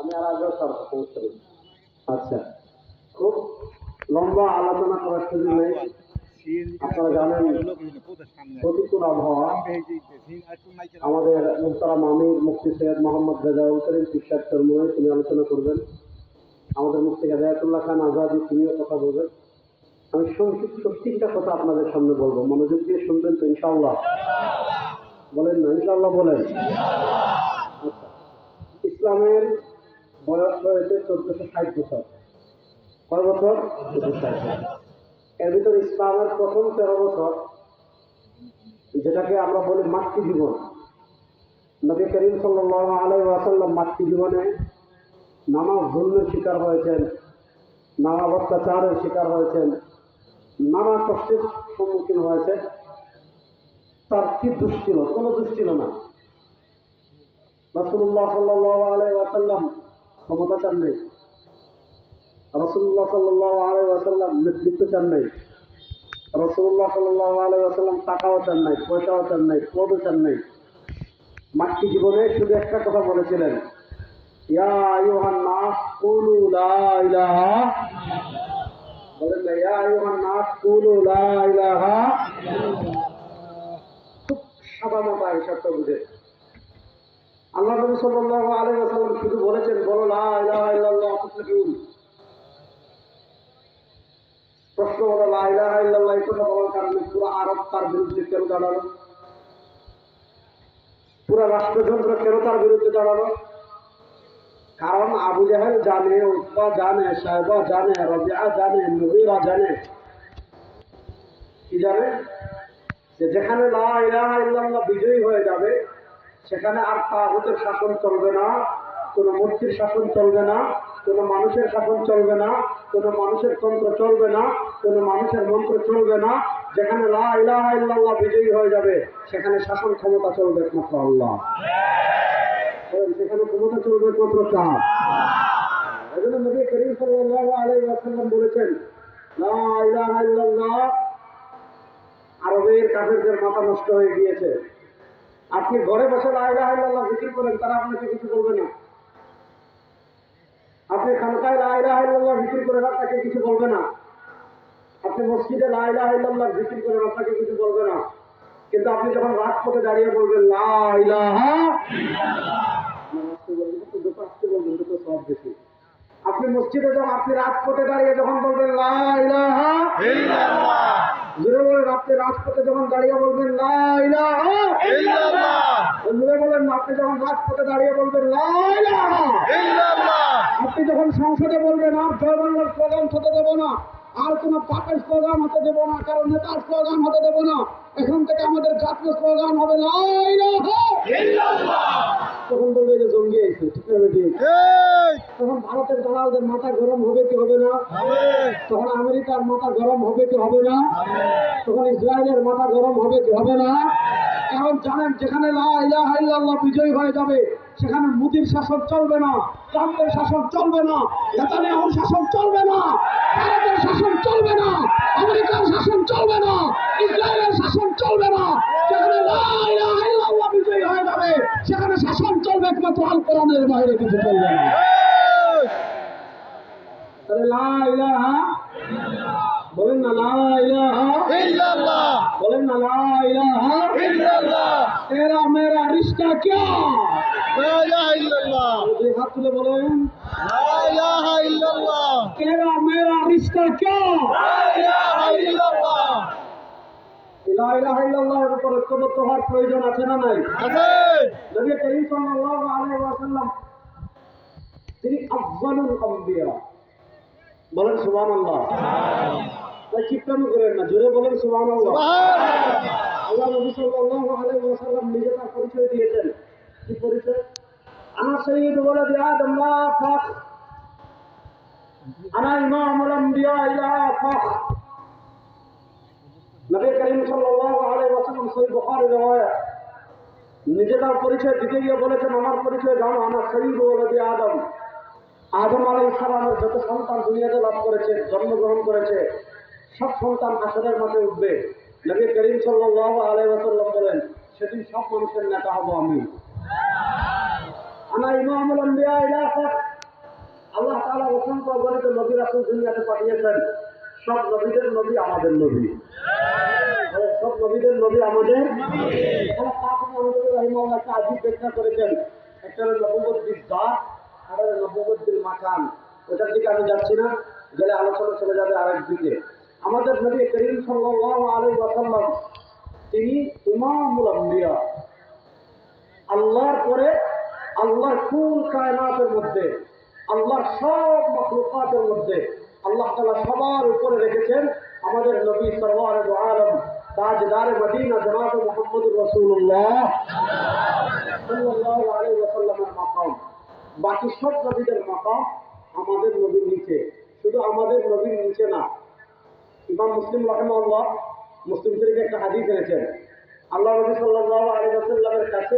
আমি আর আগেও ছাড়বো, সমস্যা নেই। আচ্ছা, খুব লম্বা আলোচনা করার সুযোগ নেই। আপনারা জানেন প্রতিকূল আবহাওয়া, আমাদের মুহতারাম আমির মুফতি সৈয়দ মোহাম্মদ রেজাউল করিম শিক্ষার চর্ময় তিনি আলোচনা করবেন। আমাদের মুফতি হেদায়েতুল্লাহ খান আজাদি তিনিও কথা বলবেন। আমি সংক্ষিপ্ত 3টা কথা আপনাদের সামনে বলবো, মনোযোগ দিয়ে শুনবেন তো ইনশাআল্লাহ? বলেন না ইনশাআল্লাহ? বলেন। আচ্ছা, ইসলামের বয়স হয়েছে 1460 বছর। কয় বছর? 1460। এর ভিতরে ইসলামের প্রথম 13 বছর, যেটাকে আমরা বলি মাতৃ জীবন। নবী করিম সাল্লাল্লাহু আলাইহি ওয়াসাল্লাম মাতৃ জীবনে নানা জুলমের শিকার হয়েছেন, নানা অত্যাচারের শিকার হয়েছেন, নানা কষ্টের সম্মুখীন হয়েছেন। তার কি দোষ ছিল? কোনো দোষ ছিল না। রাসূলুল্লাহ সাল্লাল্লাহু আলাইহি ওয়াসাল্লাম ক্ষমতা চান নাই, রাসূলুল্লাহ সাল্লাল্লাহু আলাইহি ওয়াসাল্লাম নেতৃত্ব চান নাই, রাসূলুল্লাহ সাল্লাল্লাহু আলাইহি ওয়াসাল্লাম টাকাও চান নাই, পয়সাও চান নাই, পদও চান নাই। মাতৃ জীবনে শুধু একটা কথা বলেছিলেন, ইয়া আইয়ুহান নাস কুলু লা ইলাহা, বলেন না ইয়া আইয়ুহান নাস কুলু লা ইলাহা। খুব সাদামাটা হিসাবটা বুঝে আল্লাহ নবী সাল্লাল্লাহু আলাইহি ওয়াসাল্লাম শুধু বলেছেন, বলো লা ইলাহা ইল্লাল্লাহ তুফলিহুন। প্রশ্ন হলো, লা ইলাহা ইল্লাল্লাহ এই কথা বলার কারণে পুরো আরব তার বিরুদ্ধে কেন দাঁড়ালো? পুরো রাষ্ট্রযন্ত্র কেন তার বিরুদ্ধে দাঁড়ালো? কারণ আবু জাহেল জানে, উতবা জানে, সাইবা জানে, রাবিআ জানে, মুগীরা জানে। কি জানে? যে যেখানে লা ইলাহা ইল্লাল্লাহ বিজয়ী হয়ে যাবে, সেখানে আর তাগুতের শাসন চলবে না, কোনো মূর্তির শাসন চলবে না, কোনো মানুষের শাসন চলবে না, কোনো মানুষের তন্ত্র চলবে না, কোনো মানুষের মন্ত্র চলবে না। যেখানে লা ইলাহা ইল্লাল্লাহ বিজয়ী হয়ে যাবে, সেখানে শাসন ক্ষমতা চলবে একমাত্র আল্লাহ। সেখানে ক্ষমতা চলবে একমাত্র কার? এজন্য নবী করিম সাল্লাল্লাহু আলাইহি ওয়াসাল্লাম বলেছেন, লা ইলাহা ইল্লাল্লাহ। আরবের কাফেরদের মাথা নষ্ট হয়ে গিয়েছে। আপনি ঘরে বসে লা ইলাহা ইল্লাল্লাহ জিকির করেন, তারা আপনাকে কিছু বলবে না। আপনি খানকায় লা ইলাহা ইল্লাল্লাহ জিকির করেন, আপনাকে কিছু বলবে না। আপনি মসজিদে লা ইলাহা ইল্লাল্লাহ জিকির করেন, আপনাকে কিছু বলবে না। কিন্তু আপনি যখন রাজপথে দাঁড়িয়ে বলবেন লা ইলাহা ইল্লাল্লাহ, আপনি মসজিদে যখন, আপনি রাজপথে দাঁড়িয়ে যখন বলবেন লা ইলাহা ইল্লাল্লাহ, জোরে বলেন, আপনি রাজপথে যখন দাঁড়িয়ে বলবেন লা ইলাহা ইল্লাল্লাহ, জোরে বলেন, আপনি যখন রাজপথে দাঁড়িয়ে বলবেন লা ইলাহা ইল্লাল্লাহ, আপনি যখন সংসদে বলবেন আর জয় বাংলার স্লোগান হতে দেব না, আর কোনো পাকের স্লোগান হতে দেব না, কারণ নেতার স্লোগান হতে দেব না, এখন থেকে আমাদের জাতীয় স্লোগান হবে লা ইলাহা ইল্লাল্লাহ। তখন বলবে যে জঙ্গি আছে, ঠিক আছে? ঠিক। তখন ভারতের দালালদের মাথা গরম হবে কি হবে না? তখন আমেরিকার মাথা গরম হবে কি হবে না? তখন ইসরায়েলের মাথা গরম হবে কি হবে না? এখন জানেন, যেখানে লা ইলাহা ইল্লাল্লাহ বিজয়ী হয়ে যাবে, সেখানে মোদির শাসন চলবে না, ট্রাম্পের শাসন চলবে না, নেতানিয়াহুর শাসন চলবে না, ভারতের শাসন চলবে না, আমেরিকার শাসন চলবে না, ইসরায়েলের শাসন চলবে না। যেখানে লা ইলাহা ইল্লাল্লাহ বিজয়ী হয়ে যাবে, সেখানে শাসন চলবে একমাত্র আল কোরআনের বাইরে কিছু চলবে না। তাহলে লা ইলাহা, বলেন না লা ইলাহা ইল্লাল্লাহ, বলেন না লা ইলাহা ইল্লাল্লাহ। তেরা মেরা রিশতা ক্যা? লা ইলাহা ইল্লাল্লাহ। দুই হাত তুলে বলেন লা ইলাহা ইল্লাল্লাহ। তেরা মেরা রিশতা ক্যা? লা ইলাহা ইল্লাল্লাহ। লা ইলাহা ইল্লাল্লাহর উপর ঐক্যবদ্ধ হওয়ার প্রয়োজন আছে না নাই? আছে। নবী করিম সাল্লাল্লাহু আলাইহি ওয়াসাল্লাম তিনি আফজালুল আম্বিয়া। বলেন সুবহানাল্লাহ। চিৎকার করেন না, জোরে বলেন সুবহানাল্লাহ। আল্লাহ নবী সাল্লাল্লাহু আলাইহি ওয়াসাল্লাম নিজে তার পরিচয় দিয়েছেন। কি পরিচয়? আনা সাইয়্যিদু ওয়ালাদি আদম লা ফাখর, আনা ইমামুল আম্বিয়া লা ফাখর। নবী করিম সাল্লাল্লাহু আলাইহি ওয়াসাল্লাম সহিহ বুখারী riwayat নিজে তার পরিচয় দিতে গিয়ে বলেছেন, আমার পরিচয় জানো, আনা সাইয়্যিদু ওয়ালাদি আদম। আদম আলাইহিস সালামের যত সন্তান দুনিয়াতে লাভ করেছে, জন্মগ্রহণ করেছে, সব সন্তান হাসরের মাঠে উঠবে। নবী করিম সাল্লাল্লাহু আলাইহি ওয়াসাল্লাম বলেন, সেদিন সব মানুষের নেতা হব আমি। আনা ইমামুল আম্বিয়া লা ফাখর, অগণিত নবী রাসূল দুনিয়াতে পাঠিয়েছেন, সব নবীদের নবী আমাদের নবী। সব নবীদের নবী আমাদের একটা আজিব ব্যাখ্যা করেছেন, একটা হলো নবুয়ত বিদ্যাত, আর হলো নবুয়ত বিল মাকান। ওটার দিকে আমি যাচ্ছি না, গেলে আলোচনা চলে যাবে আরেক দিকে। আমাদের নবী করিম সাল্লাল্লাহু আলাইহি ওয়াসাল্লাম তিনি ইমামুল আম্বিয়া। আল্লাহর পরে আল্লাহর কুল কায়নাতের মধ্যে, আল্লাহর সব মাখলুকাতের মধ্যে আল্লাহ তাআলা সবার উপরে রেখেছেন আমাদের নবী সরওয়ারে দু আলম তাজদারে মদিনা জনাব মুহাম্মদুর রাসূলুল্লাহ সাল্লাল্লাহু আলাইহি ওয়াসাল্লামের মাকাম। বাকি সব নবীদের মাকাম আমাদের নবীর নিচে, শুধু আমাদের নবীর নিচে না। ইমাম মুসলিম রাহিমাহুল্লাহ মুসলিম শরীফে একটা হাদিস এনেছেন, আল্লাহ নবী সাল্লাল্লাহু আলাইহি ওয়াসাল্লামের কাছে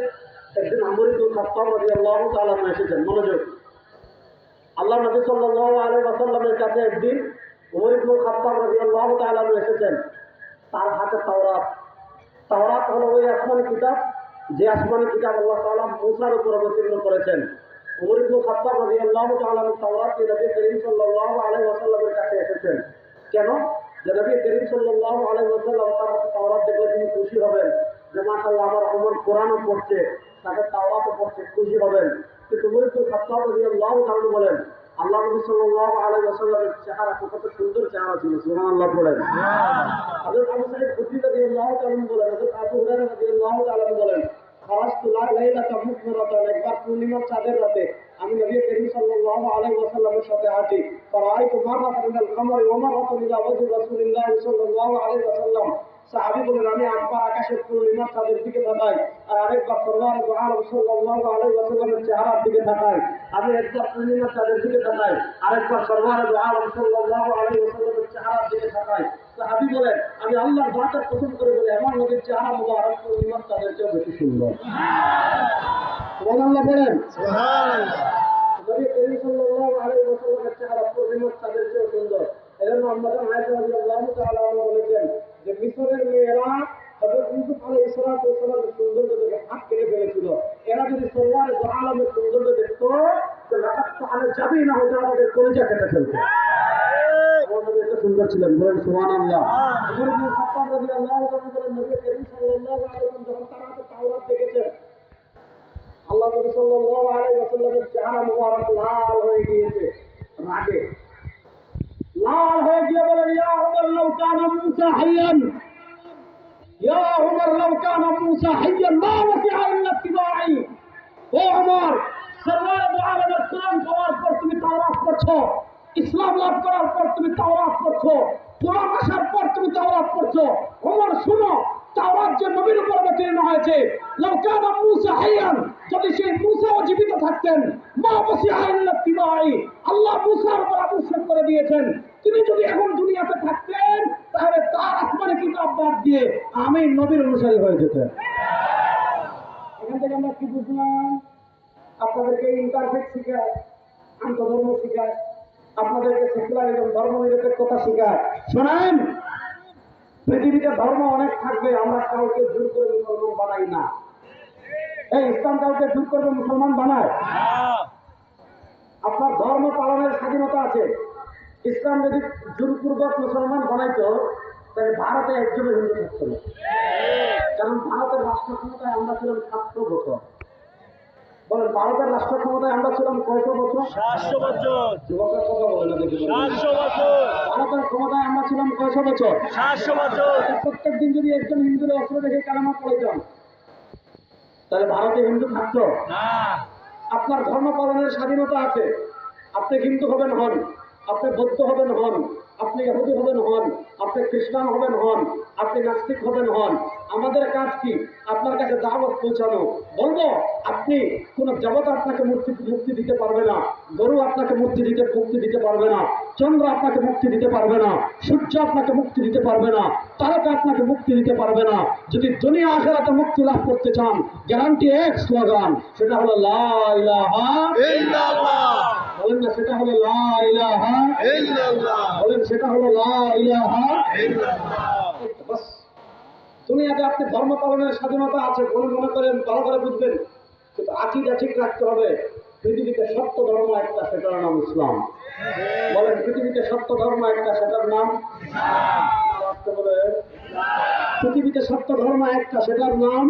একদিন ওমর ইবনে খাত্তাব রাদিয়াল্লাহু তাআলা এসেছেন। মনোযোগ, আল্লাহ নবী সাল্লাল্লাহু আলাইহি ওয়াসাল্লামের কাছে একদিন ওমর ইবনে খাত্তাব রাদিয়াল্লাহু তাআলা এসেছেন। তার হাতে তাওরাত। তাওরাত হলো ওই আসমানি কিতাব, যে আসমানি কিতাব আল্লাহ তাআলা মুসার উপর অবতীর্ণ করেছেন। ওমর ইবনে খাত্তাব রাদিয়াল্লাহু তাআলা তাওরাত নবী করিম সাল্লাল্লাহু আলাইহি ওয়াসাল্লামের কাছে এসেছেন। কেন? যে নবী করিম সাল্লাল্লাহু আলাইহি ওয়াসাল্লাম তার হাতে তাওরাত দেখলে তিনি খুশি হবেন, যে মাশাআল্লাহ আমার ওমর কোরআনও পড়ছে, তাকে তাওরাতও পড়ছে, খুশি হবেন। কিন্তু ওমর ইবনে খাত্তাব রাদিয়াল্লাহু তাআলা বলেন, আল্লাহ নবী সাল্লাল্লাহু আলাইহি ওয়াসাল্লামের চেহারা কত সুন্দর চেহারা ছিল, সুবহানাল্লাহ বলেন। হযরত আবু সাঈদ খুদরি রাদিয়াল্লাহু তাআলা বলেন, হযরত আবু হুরায়রা রাদিয়াল্লাহু তাআলা বলেন, খারাজতু লাইলাতান মুকমিরাতান, একবার পূর্ণিমার চাঁদের রাতে আমি নবী করিম সাল্লাল্লাহু আলাইহি ওয়াসাল্লামের সাথে হাঁটি। ফারাআইতু মাররাতান মিনাল কামারি ওয়া মাররাতান ইলা ওয়াজহি রাসূলিল্লাহ সাল্লাল্লাহু আলাইহি ওয়াসাল্লাম। সাহাবী বলেন, আমি একবার আকাশের পূর্ণিমার চাঁদের দিকে তাকাই, আর আরেকবার সরওয়ারে দু আলম সাল্লাল্লাহু আলাইহি ওয়াসাল্লামের চেহারার দিকে তাকাই। আমি একবার পূর্ণিমার চাঁদের দিকে তাকাই, আরেকবার সরওয়ারে দু আলম সাল্লাল্লাহু আলাইহি ওয়াসাল্লামের চেহারার দিকে তাকাই। সাহাবী বলেন, আমি আল্লাহর জাতের কসম করে বলি, আমার নবীর চেহারা মুবারক পূর্ণিমার চাঁদের চেয়ে বেশি সুন্দর। সুবহানাল্লাহ বলেন। সুবহানাল্লাহ। নবী করিম সাল্লাল্লাহু আলাইহি ওয়াসাল্লামের চেহারা পূর্ণিমার চাঁদের চেয়ে সুন্দর। এজন্য আমাদের আয়েশা রাদিয়াল্লাহু তাআলা বলেছেন যে মিশরের মেয়েরা হযরত ইউসুফ আলাইহিস সালামের সৌন্দর্য দেখে হাত কেটে ফেলেছিল। এরা যদি সরওয়ারে দু আলমের সৌন্দর্য দেখতো, তো লাকাত তাআলা যাবেই না, হতে আমাদের কলিজা কেটে ফেলতো। আমার নবী এত সুন্দর ছিলেন, বলেন সুবহানাল্লাহ। ওমর ইবনে খাত্তাব রাদিয়াল্লাহু তাআলা বলেন, নবী করিম সাল্লাল্লাহু আলাইহি ওয়াসাল্লাম যখন তার হাতে তাওরাত দেখেছেন, আল্লাহ নবী সাল্লাল্লাহু আলাইহি ওয়াসাল্লামের চেহারা মুবারক লাল হয়ে গিয়েছে রাগে। লাল হয়ে গিয়ে বলেন, ইয়া উমর লাউ কানা মূসা হাইয়ান, ইয়া উমর লাউ কানা মূসা হাইয়ান মা ওয়াসিআ ইল্লা ইত্তিবাই। ও উমর, সরওয়ারে দু আলমের কোরআন পাওয়ার পর তুমি তাওরাত পড়ছো, ইসলাম লাভ করার পর তুমি তাওরাত পড়ছো, কোরআন আসার পর তুমি তাওরাত পড়ছো। ওমর শুনো, তাওরাত যে নবীর উপর অবতীর্ণ হয়েছে, লাউ কানা মূসা হাইয়ান, যদি সেই মূসাও জীবিত থাকতেন, মা ওয়াসিআ ইল্লা ইত্তিবাই, আল্লাহ মূসার উপর আবশ্যক করে দিয়েছেন, তিনি যদি এখন দুনিয়াতে থাকতেন তাহলে তার আসমানি কিতাব বাদ দিয়ে আমি নবীর অনুসারী হয়ে যেতেন। এখান থেকে আমরা কি বুঝলাম? আপনাদেরকে ইন্টারফেক্ট শিখায়, আন্তধর্ম শিখায়, আপনাদেরকে সেকুলারিজম ধর্ম নিরপেক্ষতা শিখায়। শোনেন, পৃথিবীতে ধর্ম অনেক থাকবে, আমরা কাউকে জোর করে মুসলমান বানাই না। এই ইসলাম কাউকে জোর করবে মুসলমান বানায়? আপনার ধর্ম পালনের স্বাধীনতা আছে। ইসলাম যদি জোরপূর্বক মুসলমান বানাইতো, তাহলে ভারতে একজনের হিন্দু থাকতো না। কারণ ভারতের রাষ্ট্র ক্ষমতায় আমরা ছিলাম 700 বছর। বলেন, ভারতের রাষ্ট্র ক্ষমতায় আমরা ছিলাম কয়শো বছর? 700 বছর। যুবকের কথা বলেন না, দেখি 700 বছর। ভারতের ক্ষমতায় আমরা ছিলাম কয়শো বছর? 700 বছর। প্রত্যেক দিন যদি একজন হিন্দুর অস্ত্র দেখে কালেমা পড়েছেন, তাহলে ভারতে হিন্দু থাকতো না। আপনার ধর্ম পালনের স্বাধীনতা আছে। আপনি হিন্দু হবেন হন, আপনি বৌদ্ধ হবেন হন, আপনি ইহুদি হবেন হন, আপনি খ্রিস্টান হবেন হন, আপনি নাস্তিক হবেন হন। আমাদের কাজ কি? আপনার কাছে দাওয়াত পৌঁছানো। বলবো, আপনি কোন দেবতা আপনাকে মুক্তি দিতে পারবে না, গরু আপনাকে মুক্তি দিতে পারবে না, চন্দ্র আপনাকে মুক্তি দিতে পারবে না, সূর্য আপনাকে মুক্তি দিতে পারবে না, তারকা আপনাকে মুক্তি দিতে পারবে না। যদি দুনিয়া আখিরাতে মুক্তি লাভ করতে চান, গ্যারান্টি এক স্লোগান, সেটা হলো লা ইলাহা ইল্লাল্লাহ। বলেন না, সেটা হলো লা ইলাহা ইল্লাল্লাহ। বলেন, সেটা হলো লা ইলাহা ইল্লাল্লাহ। বাস, দুনিয়াতে আপনি ধর্ম পালনের স্বাধীনতা আছে, মনে করেন, ভালো করে বুঝবেন, কিন্তু আকীদা ঠিক রাখতে হবে। পৃথিবীতে সত্য ধর্ম একটা, সেটার নাম ইসলাম। বলেন পৃথিবীতে সত্য ধর্ম একটা, সেটার নাম বলেন পৃথিবীতে সত্য ধর্ম একটা, সেটার নাম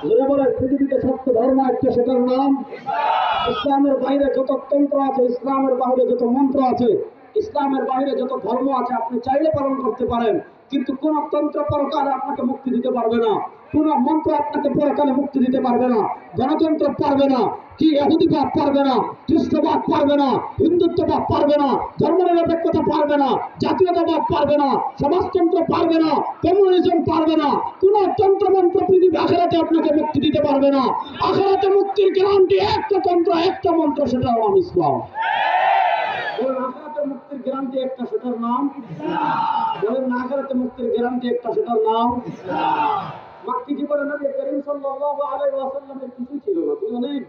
জোরে বলেন পৃথিবীতে সত্য ধর্ম একটা, সেটার নাম ইসলামের বাইরে যত তন্ত্র আছে, ইসলামের বাইরে যত মন্ত্র আছে, ইসলামের বাইরে যত ধর্ম আছে আপনি চাইলে পালন করতে পারেন, কিন্তু কোন তন্ত্র পরকালে আপনাকে মুক্তি দিতে পারবে না, কোন মন্ত্র আপনাকে পরকালে মুক্তি দিতে পারবে না। গণতন্ত্র পারবে না, কি ইহুদিবাদ পারবে না, খ্রিস্টবাদ পারবে না, হিন্দুত্ববাদ পারবে না, ধর্মনিরপেক্ষতা পারবে না, জাতীয়তাবাদ পারবে না, সমাজতন্ত্র পারবে না, কমিউনিজম পারবে না, কোন তন্ত্র মন্ত্র পৃথিবী আখেরাতে আপনাকে মুক্তি দিতে পারবে না। আখেরাতে মুক্তির গ্যারান্টি একটা তন্ত্র, একটা মন্ত্র, সেটা নাম ইসলাম। বলেন আখেরাতে মুক্তির গ্যারান্টি একটা, সেটার নাম বলেন আখেরাতে মুক্তির গ্যারান্টি একটা, সেটার নাম মাক্কি জীবনে নবী করিম সাল্লাল্লাহু আলাইহি ওয়াসাল্লামের কিছু ছিল না, তিনি অনেক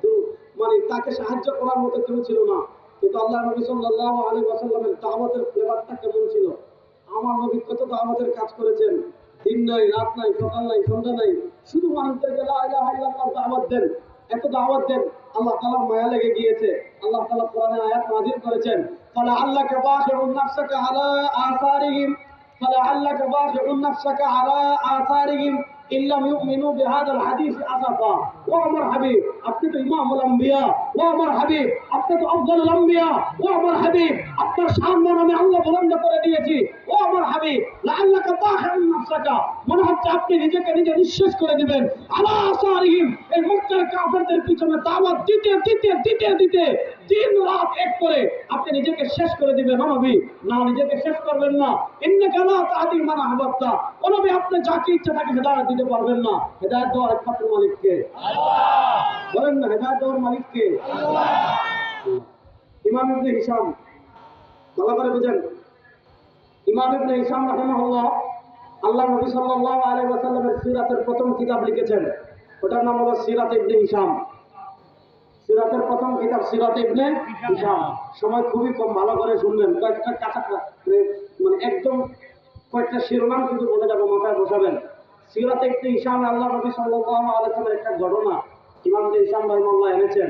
মানে তাকে সাহায্য করার মতো কেউ ছিল না, কিন্তু আল্লাহ নবী সাল্লাল্লাহু আলাইহি ওয়াসাল্লামের দাওয়াতের ফ্লেভারটা কেমন ছিল। আমার নবী কত দাওয়াতের কাজ করেছেন, দিন নাই রাত নাই সকাল নাই সন্ধ্যা নাই, শুধু মানুষদেরকে লা ইলাহা ইল্লাল্লাহ দাওয়াত দেন, এত দাওয়াত দেন, আল্লাহ তাআলার মায়া লেগে গিয়েছে। আল্লাহ তাআলা কোরআনে আয়াত নাযিল করেছেন, ফালাআল্লাকা বাখিউন নাফসাকা আলা আসারিহিম ফালাআল্লাকা বাখিউন নাফসাকা আলা আসারিহিম ইল্লাম ইউমিনু বিহাদাল হাদিস আসাফা। ও আমার হাবিব, আপনি তো ইমামুল আম্বিয়া, ও আমার হাবিব আপনি তো আফজালুল আম্বিয়া, ও আমার হাবিব আপনার সম্মান আমি আল্লাহ বুলন্দ করে দিয়েছি, ও আমার হাবিব লাআল্লাকা বাখিউন নাফসাকা, মনে হচ্ছে আপনি নিজেকে নিজে নিঃশেষ করে দিবেন, আলা আসারিহিম, এই মুক্তার কাফেরদের পিছনে দাওয়াত দিতে দিতে দিতে দিতে দিন রাত এক করে আপনি নিজেকে শেষ করে দিবেন। নবী না, নিজেকে শেষ করবেন না। ইন্নাকা লা তাহদি মান আহবাবতা, ও নবী আপনি যাকে ইচ্ছা তাকে হেদায়েত দিতে পারবেন না। হেদায়েত দেওয়ার একমাত্র মালিক কে? আল্লাহ। বলেন না, হেদায়েত দেওয়ার মালিক কে? আল্লাহ। ইমাম ইবনে হিশাম, ভালো করে বুঝেন, ইমাম ইবনে হিশাম রাহিমাহুল্লাহ আল্লাহ নবী সাল্লাল্লাহু আলাইহি ওয়াসাল্লামের সিরাতের প্রথম কিতাব লিখেছেন, ওটার নাম হলো সিরাত ইবনে হিশাম। সিরাতের প্রথম কিতাব সিরাত ইবনে হিশাম। সময় খুবই কম, ভালো করে শুনবেন, কয়েকটা কাঁচা মানে একদম কয়েকটা শিরোনাম শুধু বলে যাবো, মাথায় বসাবেন। সিরাত ইবনে হিশাম আল্লাহ নবী সাল্লাল্লাহু আলাইহি ওয়াসাল্লামের একটা ঘটনা ইমাম ইবনে হিশাম রাহিমাহুল্লাহ এনেছেন।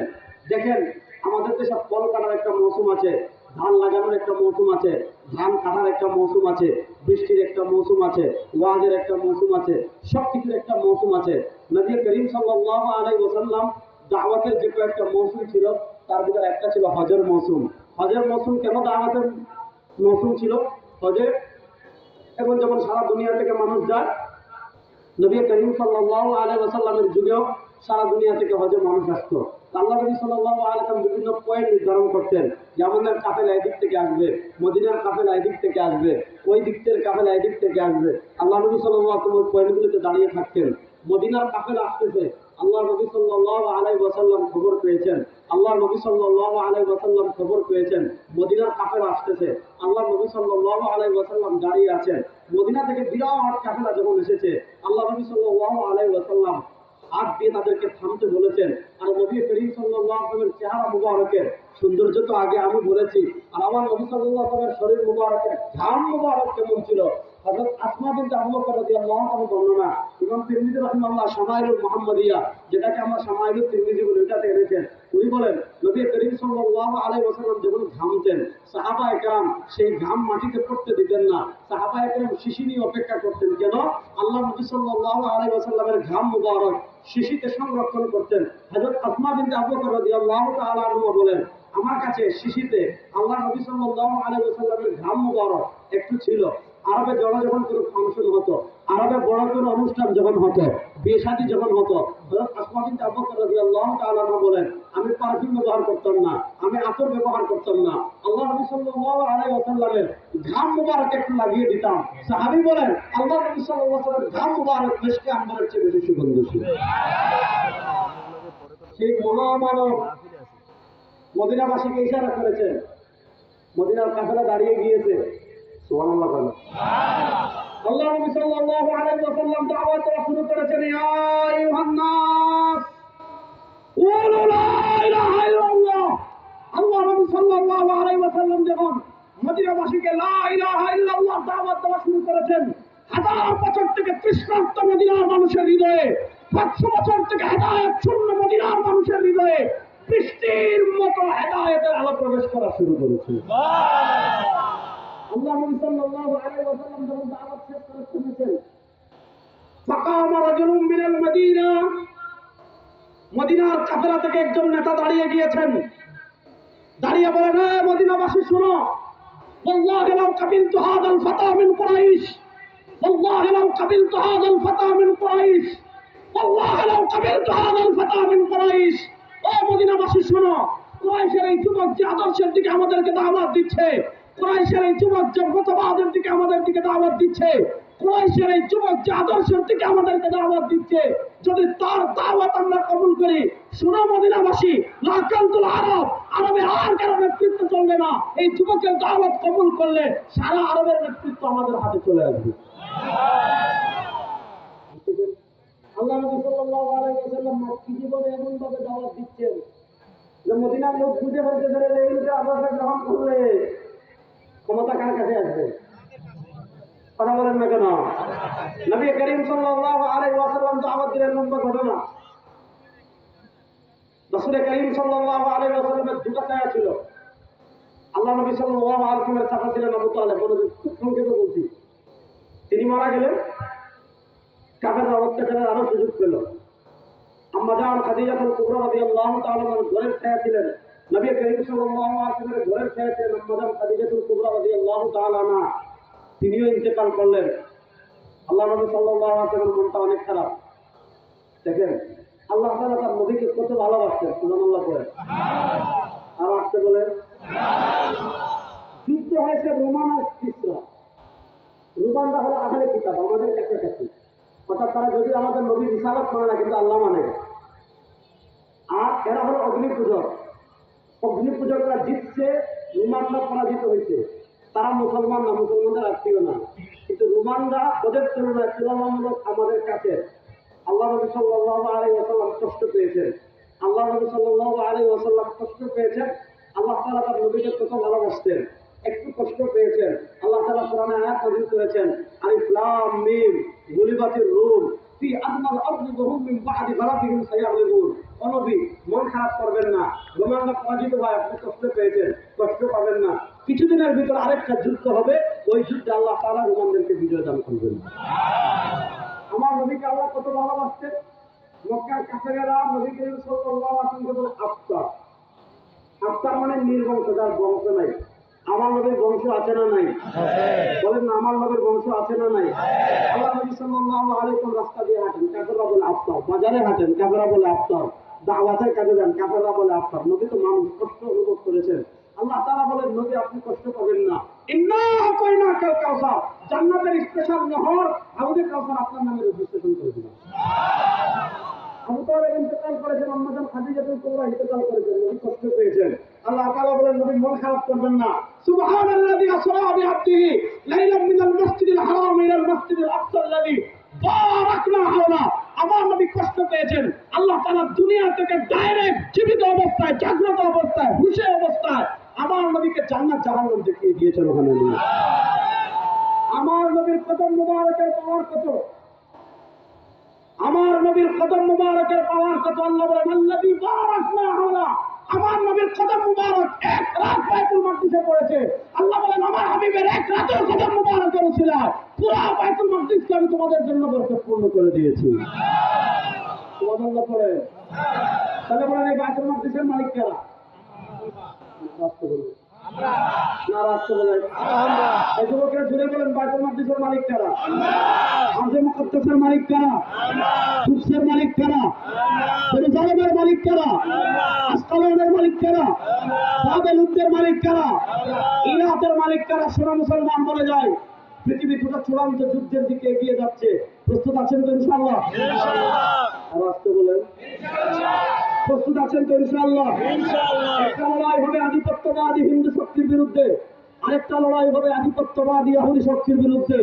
দেখেন, আমাদের দেশে ফল কাটার একটা মৌসুম আছে, ধান লাগানোর একটা মৌসুম আছে, ধান কাটার একটা মৌসুম আছে, বৃষ্টির একটা মৌসুম আছে, ওয়াজের একটা মৌসুম আছে, সবকিছুর একটা মৌসুম আছে। নবী করিম সাল্লাল্লাহু আলাইহি ওয়াসাল্লাম দাওয়াতের যে কয়েকটা মৌসুম ছিল তার ভিতরে একটা ছিল হজের মৌসুম। হজের মৌসুম কেন দাওয়াতের মৌসুম ছিল? হজে এখন যখন সারা দুনিয়া থেকে মানুষ যায়, নবী করিম সাল্লাল্লাহু আলাইহি ওয়াসাল্লামের যুগেও সারা দুনিয়া থেকে হজে মানুষ আসতো। আল্লাহ নবী সাল্লাল্লাহু আলাইহি ওয়াসাল্লাম বিভিন্ন পয়েন্ট নির্ধারণ করতেন, যেমন কাফেলা এই দিক থেকে আসবে, মদিনার কাফেলা এই দিক থেকে আসবে, ওই দিক থেকে কাফেলা এই দিক থেকে আসবে। আল্লাহ নবী সাল্লাল্লাহু আলাইহি ওয়াসাল্লাম পয়েন্টগুলোতে দাঁড়িয়ে থাকতেন। মদিনার কাফেলা আসতেছে, আল্লাহ নবী সাল্লাল্লাহু আলাইহি ওয়াসাল্লাম খবর পেয়েছেন, আল্লাহ নবী সাল্লাল্লাহু আলাইহি ওয়াসাল্লাম খবর পেয়েছেন মদিনার কাফেলা আসতেছে, আল্লাহ নবী সাল্লাল্লাহু আলাইহি ওয়াসাল্লাম দাঁড়িয়ে আছেন। মদিনা থেকে বিরাট কাফেলা যখন এসেছে, আল্লাহ নবী সাল্লাল্লাহু আলাইহি ওয়াসাল্লাম হাত দিয়ে তাদেরকে থামতে বলেছেন। আর নবী করিম সাল্লাল্লাহু আলাইহি ওয়াসাল্লামের চেহারা মুবারকের সৌন্দর্য তো আগে আমি বলেছি, আর আমার নবী সাল্লাল্লাহু আলাইহি ওয়াসাল্লামের শরীর মুবারকের ঘাম মুবারক কেমন ছিল। হযরত আসমা বিনত আবু বকর রাদিয়াল্লাহু তাআলা বর্ণনা ইমাম তিরমিজি রাহিমাহুল্লাহ শামাইলুল মুহাম্মাদিয়া, যেটাকে আমরা শামাইলুল তিরমিজি বলি, ওটাতে এনেছেন। উনি বলেন নবী করিম সাল্লাল্লাহু আলাইহি ওয়াসাল্লাম যখন ঘামতেন, সাহাবায়ে কেরাম সেই ঘাম মাটিতে পড়তে দিতেন না, সাহাবায়ে কেরাম শিশি নিয়ে অপেক্ষা করতেন। কেন? আল্লাহ নবী সাল্লাল্লাহু আলাইহি ওয়াসাল্লামের ঘাম মুবারক শিশিতে সংরক্ষণ করতেন। হযরত আসমা বিনত আবু বকর রাদিয়াল্লাহু তাআলা আনহা বলেন, আমার কাছে শিশিতে আল্লাহ নবী সাল্লাল্লাহু আলাইহি ওয়াসাল্লামের ঘাম মুবারক একটু ছিল। আরবে যখন কোনো ফাংশন হতো, আরবে বড় কোনো অনুষ্ঠান যখন হতো, বিয়ে শাদী যখন হতো, হযরত আসমা বিনত আবু বকর রাদিয়াল্লাহু তাআলা আনহা বলেন, আমি পারফিউম ব্যবহার করতাম না, আমি আতর ব্যবহার করতাম না, আল্লাহ নবী সাল্লাল্লাহু আলাইহি ওয়াসাল্লামের ঘাম মুবারক একটু লাগিয়ে দিতাম। সাহাবী বলেন, আল্লাহ নবী সাল্লাল্লাহু আলাইহি ওয়াসাল্লামের ঘাম মুবারক মিশকে আম্বরের চেয়ে বেশি সুগন্ধশীল। সেই মহামানব মদিনাবাসীকে ইশারা করেছেন, মদিনার কাফেলা দাঁড়িয়ে গিয়েছে। সুবহানাল্লাহ বলেন। আল্লাহ নবী সাল্লাল্লাহু আলাইহি ওয়াসাল্লাম দাওয়াত দেওয়া শুরু করেছেন, ইয়া আইয়ুহান নাস কুলু লা ইলাহা ইল্লাল্লাহ। আল্লাহ নবী সাল্লাল্লাহু আলাইহি ওয়াসাল্লাম যখন মদিনাবাসীকে লা ইলাহা ইল্লাল্লাহ দাওয়াত দেওয়া শুরু করেছেন, হাজার বছর থেকে তৃষ্ণার্ত মদিনার মানুষের হৃদয়ে, 500 বছর থেকে হেদায়েত শূন্য মদিনার মানুষের হৃদয়ে বৃষ্টির মতো হেদায়েতের আলো প্রবেশ করা শুরু করেছে। আল্লাহ নবী সাল্লাল্লাহু আলাইহি ওয়াসাল্লাম যখন দাওয়াত শেষ করে শুনেছেন, ফাকামা রাজুলুম মিনাল মদিনা, মদিনার কাফেলা থেকে একজন নেতা দাঁড়িয়ে গিয়েছেন। দাঁড়িয়ে বলেন, হে মদিনাবাসী শুনো, ওয়াল্লাহি লাউ কাবিলতু হাযাল ফাতা মিন কুরাইশ, ওয়াল্লাহি লাউ কাবিলতু হাযাল ফাতা মিন কুরাইশ, ওয়াল্লাহি লাউ কাবিলতু হাযাল ফাতা মিন কুরাইশ। ও মদিনাবাসী শুনো, কুরাইশের এই যুবক যে আদর্শের দিকে আমাদেরকে দাওয়াত দিচ্ছে, কুরাইশের এই যুবক যে মতবাদের দিকে আমাদেরকে দাওয়াত দিচ্ছে, কুরাইশের এই যুবক যে আদর্শের দিকে আমাদেরকে দাওয়াত দিচ্ছে, যদি তার দাওয়াত আমরা কবুল করি, শুনো মদিনাবাসী, লাকান্তুল আরব, আরবে আর কারো নেতৃত্ব চলবে না। এই যুবকের দাওয়াত কবুল করলে সারা আরবের নেতৃত্ব আমাদের হাতে চলে আসবে। আল্লাহ নবী সাল্লাল্লাহু আলাইহি ওয়াসাল্লাম মক্কি জীবনে এমন ভাবে দাওয়াত দিচ্ছেন যে মদিনার লোক বুঝে বলতে ধরে এই যে আদর্শ গ্রহণ করলে ক্ষমতা কার কাছে আসবে? কথা বলেন না কেন? নবী করিম সাল্লাল্লাহু আলাইহি ওয়াসাল্লাম দাওয়াত দিলেন লম্বা ঘটনা। রাসূল করিম সাল্লাল্লাহু আলাইহি ওয়াসাল্লামের দুটো ছায়া ছিল। আল্লাহ নবী সাল্লাল্লাহু আলাইহি ওয়াসাল্লামের চাচা ছিলেন আবু তালেব, খুব সংক্ষেপে বলছি। তিনি মারা গেলেন, কাফেররা অত্যাচারের আরো সুযোগ পেল। আম্মা জান খাদিজাতুল কুবরা রাদিয়াল্লাহু তাআলা আনহার ঘরের ছায়া ছিলেন, নবী করিম সাল্লাল্লাহু আলাইহি ওয়াসাল্লামের ঘরের ছায়া ছিলেন আম্মা জান খাদিজাতুল কুবরা রাদিয়াল্লাহু তাআলা আনহা। তিনিও ইন্তেকাল করলেন। আল্লাহ নবী সাল্লাল্লাহু আলাইহি ওয়াসাল্লামের মনটা অনেক খারাপ। দেখেন আল্লাহ তাআলা তার নবীকে কত ভালোবাসতেন, সুবহানাল্লাহ বলেন। আর আসতে বলেন, যুদ্ধ হয়েছে রোমান আর কিসরা। রোমানরা হলো আহলে কিতাব, আমাদের কাছাকাছি, অর্থাৎ তারা যদি আমাদের নবী রিসালাত মানে না, কিন্তু আল্লাহ মানে। আর এরা হলো অগ্নি পূজক। অগ্নি পূজকরা জিতছে, রোমানরা পরাজিত হয়েছে। তারা মুসলমান না, মুসলমানদের আত্মীয় না, কিন্তু রোমানরা ওদের তুলনায় তুলনামূলক আমাদের কাছে। আল্লাহ নবী সাল্লাল্লাহু আলাইহি ওয়াসাল্লাম কষ্ট পেয়েছেন। আল্লাহ নবী সাল্লাল্লাহু আলাইহি ওয়াসাল্লাম কষ্ট পেয়েছেন। আল্লাহ তাআলা তার নবীকে কত ভালোবাসতেন, একটু কষ্ট পেয়েছেন। আল্লাহ তাআলা কোরআনে আয়াত নাযিল করেছেন, আলিফ লাম মিম গুলিবাতির রূম ফি আদনাল আরদি ওয়া হুম মিন বা'দি গালাবিহিম সায়াগলিবুন। ও নবী, মন খারাপ করবেন না। রোমানরা পরাজিত হয়, আপনি কষ্ট পেয়েছেন, কষ্ট পাবেন না। কিছুদিনের ভিতর আরেকটা যুদ্ধ হবে, ওই যুদ্ধে আল্লাহ তাআলা রোমানদেরকে বিজয় দান করবেন। আমার নবীকে আল্লাহ কত ভালোবাসতেন। মক্কার কাফেরেরা নবী করিম সাল্লাল্লাহু আলাইহি ওয়াসাল্লামকে বলে আফতার। আফতার মানে নির্বংশ, যার বংশ নাই। আমার নবীর বংশ আছে না নাই? বলেন না, আমার নবীর বংশ আছে না নাই? আল্লাহ নবী সাল্লাল্লাহু আলাইহি ওয়াসাল্লাম রাস্তা দিয়ে হাঁটেন, কাফেররা বলে আফতার। বাজারে হাঁটেন, কাফেররা বলে আফতার। দাওয়াতের কাজে যান, কাফেররা বলে আফতার। নবী তো মানুষ, কষ্ট অনুভব করেছেন। আল্লাহ তাআলা বলেন, নবী আপনি কষ্ট পাবেন না। ইন্না আতাইনাকাল কাউসার, জান্নাতের স্পেশাল নহর হাউজে কাউসার আপনার নামে রেজিস্ট্রেশন করে দিলাম। আবু তালেব ইন্তেকাল করেছেন, আম্মা জান খাদিজাতুল কুবরা ইন্তেকাল করেছেন, নবী কষ্ট পেয়েছেন। আল্লাহ তাআলা বলেন, নবী মন খারাপ করবেন না। সুবহানাল্লাযী আসরা বিআবদিহি লাইলাম মিনাল মাসজিদিল হারাম ইলাল মাসজিদিল আকসা আল্লাযী বারাকনা হাওলা। আমার নবী কষ্ট পেয়েছেন। আল্লাহ তাআলা দুনিয়া থেকে ডাইরেক্ট জীবিত অবস্থায়, জাগ্রত অবস্থায়, হুঁশে অবস্থায় আমার নবীকে জান্নাত জাহান্নাম দেখিয়ে দিয়েছেন ওখানে। আমার নবীর কদম মুবারকের পাওয়ার কত, আমার নবীর কদম মুবারকের পাওয়ার কত। আল্লাহ বলেন, আল্লাযী বারাকনা হাওলা। আমার নবীর কদম মুবারক এক রাত বাইতুল মাকদিসে পড়েছে। আল্লাহ বলেন, আমার হাবিবের এক রাতের কদম মুবারকের উসিলায় পুরো বাইতুল মাকদিসকে আমি তোমাদের জন্য বরকতপূর্ণ করে দিয়েছি। সুবহানাল্লাহ পড়ে। তাহলে বলেন, এই বাইতুল মাকদিসের মালিক কারা? রাষ্ট্র বলেন, আমরা না, রাষ্ট্র বলেন আমরা। এই যুবকেরা জুড়ে বলেন, বাইতুল মাকদিসের মালিক কারা? আরজে মুকদ্দাসের মালিক কারা? কুদসের মালিক কারা? জেরুজালেমের মালিক কারা? আসকালনের মালিক কারা? বাবেলুদের মালিক কারা? ইরাকের মালিক কারা? সোনা মুসলমান বলে যায়, পৃথিবী দুটো চূড়ান্ত যুদ্ধের দিকে এগিয়ে যাচ্ছে। প্রস্তুত আছেন তো ইনশাআল্লাহ? আর আসতে বলেন, প্রস্তুত আছেন তো ইনশাআল্লাহ? একটা লড়াই হবে আধিপত্যবাদী হিন্দু শক্তির বিরুদ্ধে, আরেকটা লড়াই হবে আধিপত্যবাদী ইহুদি শক্তির বিরুদ্ধে।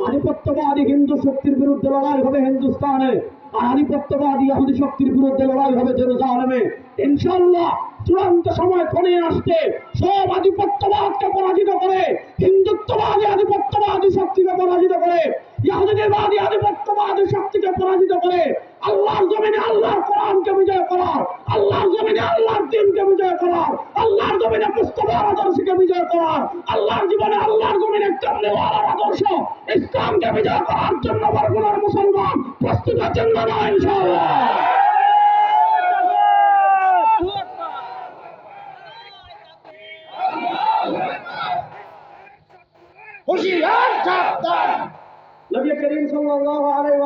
আধিপত্যবাদী হিন্দু শক্তির বিরুদ্ধে লড়াই হবে হিন্দুস্তানে, আর আধিপত্যবাদী ইহুদি শক্তির বিরুদ্ধে লড়াই হবে জেরুজালেমে। ইনশাআল্লাহ চূড়ান্ত সময় ঘনিয়ে আসছে। সব আধিপত্যবাদকে পরাজিত করে, হিন্দুত্ববাদী আধিপত্যবাদী শক্তিকে পরাজিত করে ইহুদিবাদী আধিপত্যবাদী শক্তিকে পরাজিত করে আল্লাহর জমিনে আল্লাহর কোরআনকে বিজয় করার, আল্লাহর জমিনে আল্লাহর দ্বীনকে বিজয় করার, আল্লাহর জমিনে মুস্তাফার আদর্শকে বিজয় করার, আল্লাহর জীবনে আল্লাহর জমিনে কামলিওয়ালার আদর্শ ইসলামকে বিজয় করার জন্য বরগুনার মুসলমান প্রস্তুত আছেন না ইনশাআল্লাহ? হুশিয়ার সাবধান। নবী করিম সাল্লাল্লাহু আলাইহি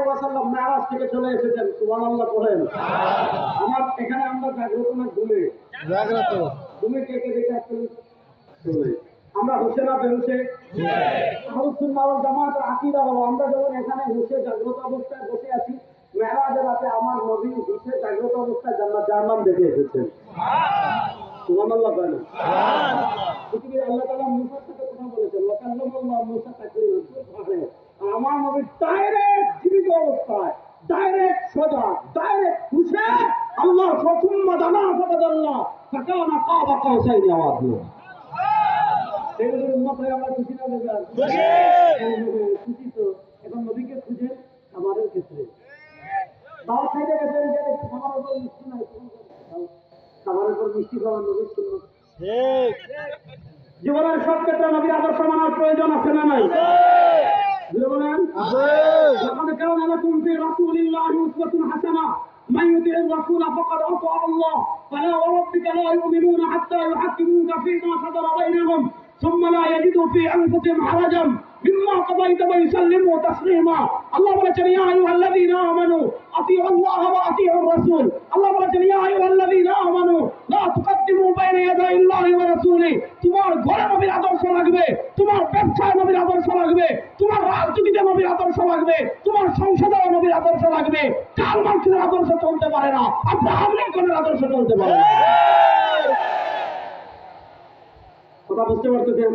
ওয়াসাল্লাম মেরাজ থেকে চলে এসেছেন। সুবহানাল্লাহ পড়েন। আমার এখানে আমরা জাগ্রত না ঘুমে কে কে দেখে আসছেন? আমরা হুশে না বেহুশে? আহলুস সুন্নাহ ওয়াল জামাতের আকীদা হলো আমরা যখন এখানে হুশে জাগ্রত অবস্থায় বসে আছি, মেরাজের রাতে আমার নবী হুশে জাগ্রত অবস্থায় জান্নাত জাহান্নাম দেখে এসেছেন। সুবহানাল্লাহ বলেন। পৃথিবীর আল্লাহ তাআলা মুসার সাথে কথা বলেছেন, ওয়া কাল্লামাল্লাহু মুসা তাকলিমা। আমার নবী ডাইরেক্ট জীবিত অবস্থায়, ডাইরেক্ট সোজা, ডাইরেক্ট হুশে আল্লাহর সুম্মা দানা ফাতাদাল্লাহ ফাকানা কাবা কাউসাইনি আওয়াজ। সেগুলোর উম্মত হয়ে আমরা খুশি না বেজার? খুশি তো। এখন নবীকে খুঁজে খাবারের ক্ষেত্রে দাওয়াত খাইতে গেছেন, যে দেখেন খাবারের উপর মিষ্টি নাই, খাবারের উপর মিষ্টি খাওয়ার নবীর সুন্নাত। জীবনের সব ক্ষেত্রে নবীর আদর্শ মানার প্রয়োজন আছে না নাই? বলেন لقد كان لكم في رسول الله أسوة حسنة من يطع الرسول فقد أطاع الله فلا وربك لا يؤمنون حتى يحكموك فيما شجر بينهم ثم لا يجدوا في أنفسهم حرجا مما قضيت ويسلموا تسليما। الله বলেছেন ইয়া আইয়ুহাল্লাযীনা আমানু আতিউ আল্লাহ ওয়া আতিউ রাসূল। আল্লাহ বলেছেন ইয়া আইয়ুহাল্লাযীনা আমানু লা তুকদ্দিমু বাইনা ইয়াদাইল্লাহি ওয়া রাসূলি। তোমার ঘরে নবীর আদর্শ লাগবে, তোমার ব্যবসায় নবীর আদর্শ লাগবে, তোমার রাজনীতিতে নবীর আদর্শ লাগবে, তোমার সংসদে নবীর আদর্শ লাগবে। কাল মার্ক্সের আদর্শ চলতে পারে না, আব্রাহাম লিঙ্কনের আদর্শ চলতে পারে না। কথা বুঝতে পারতেছেন?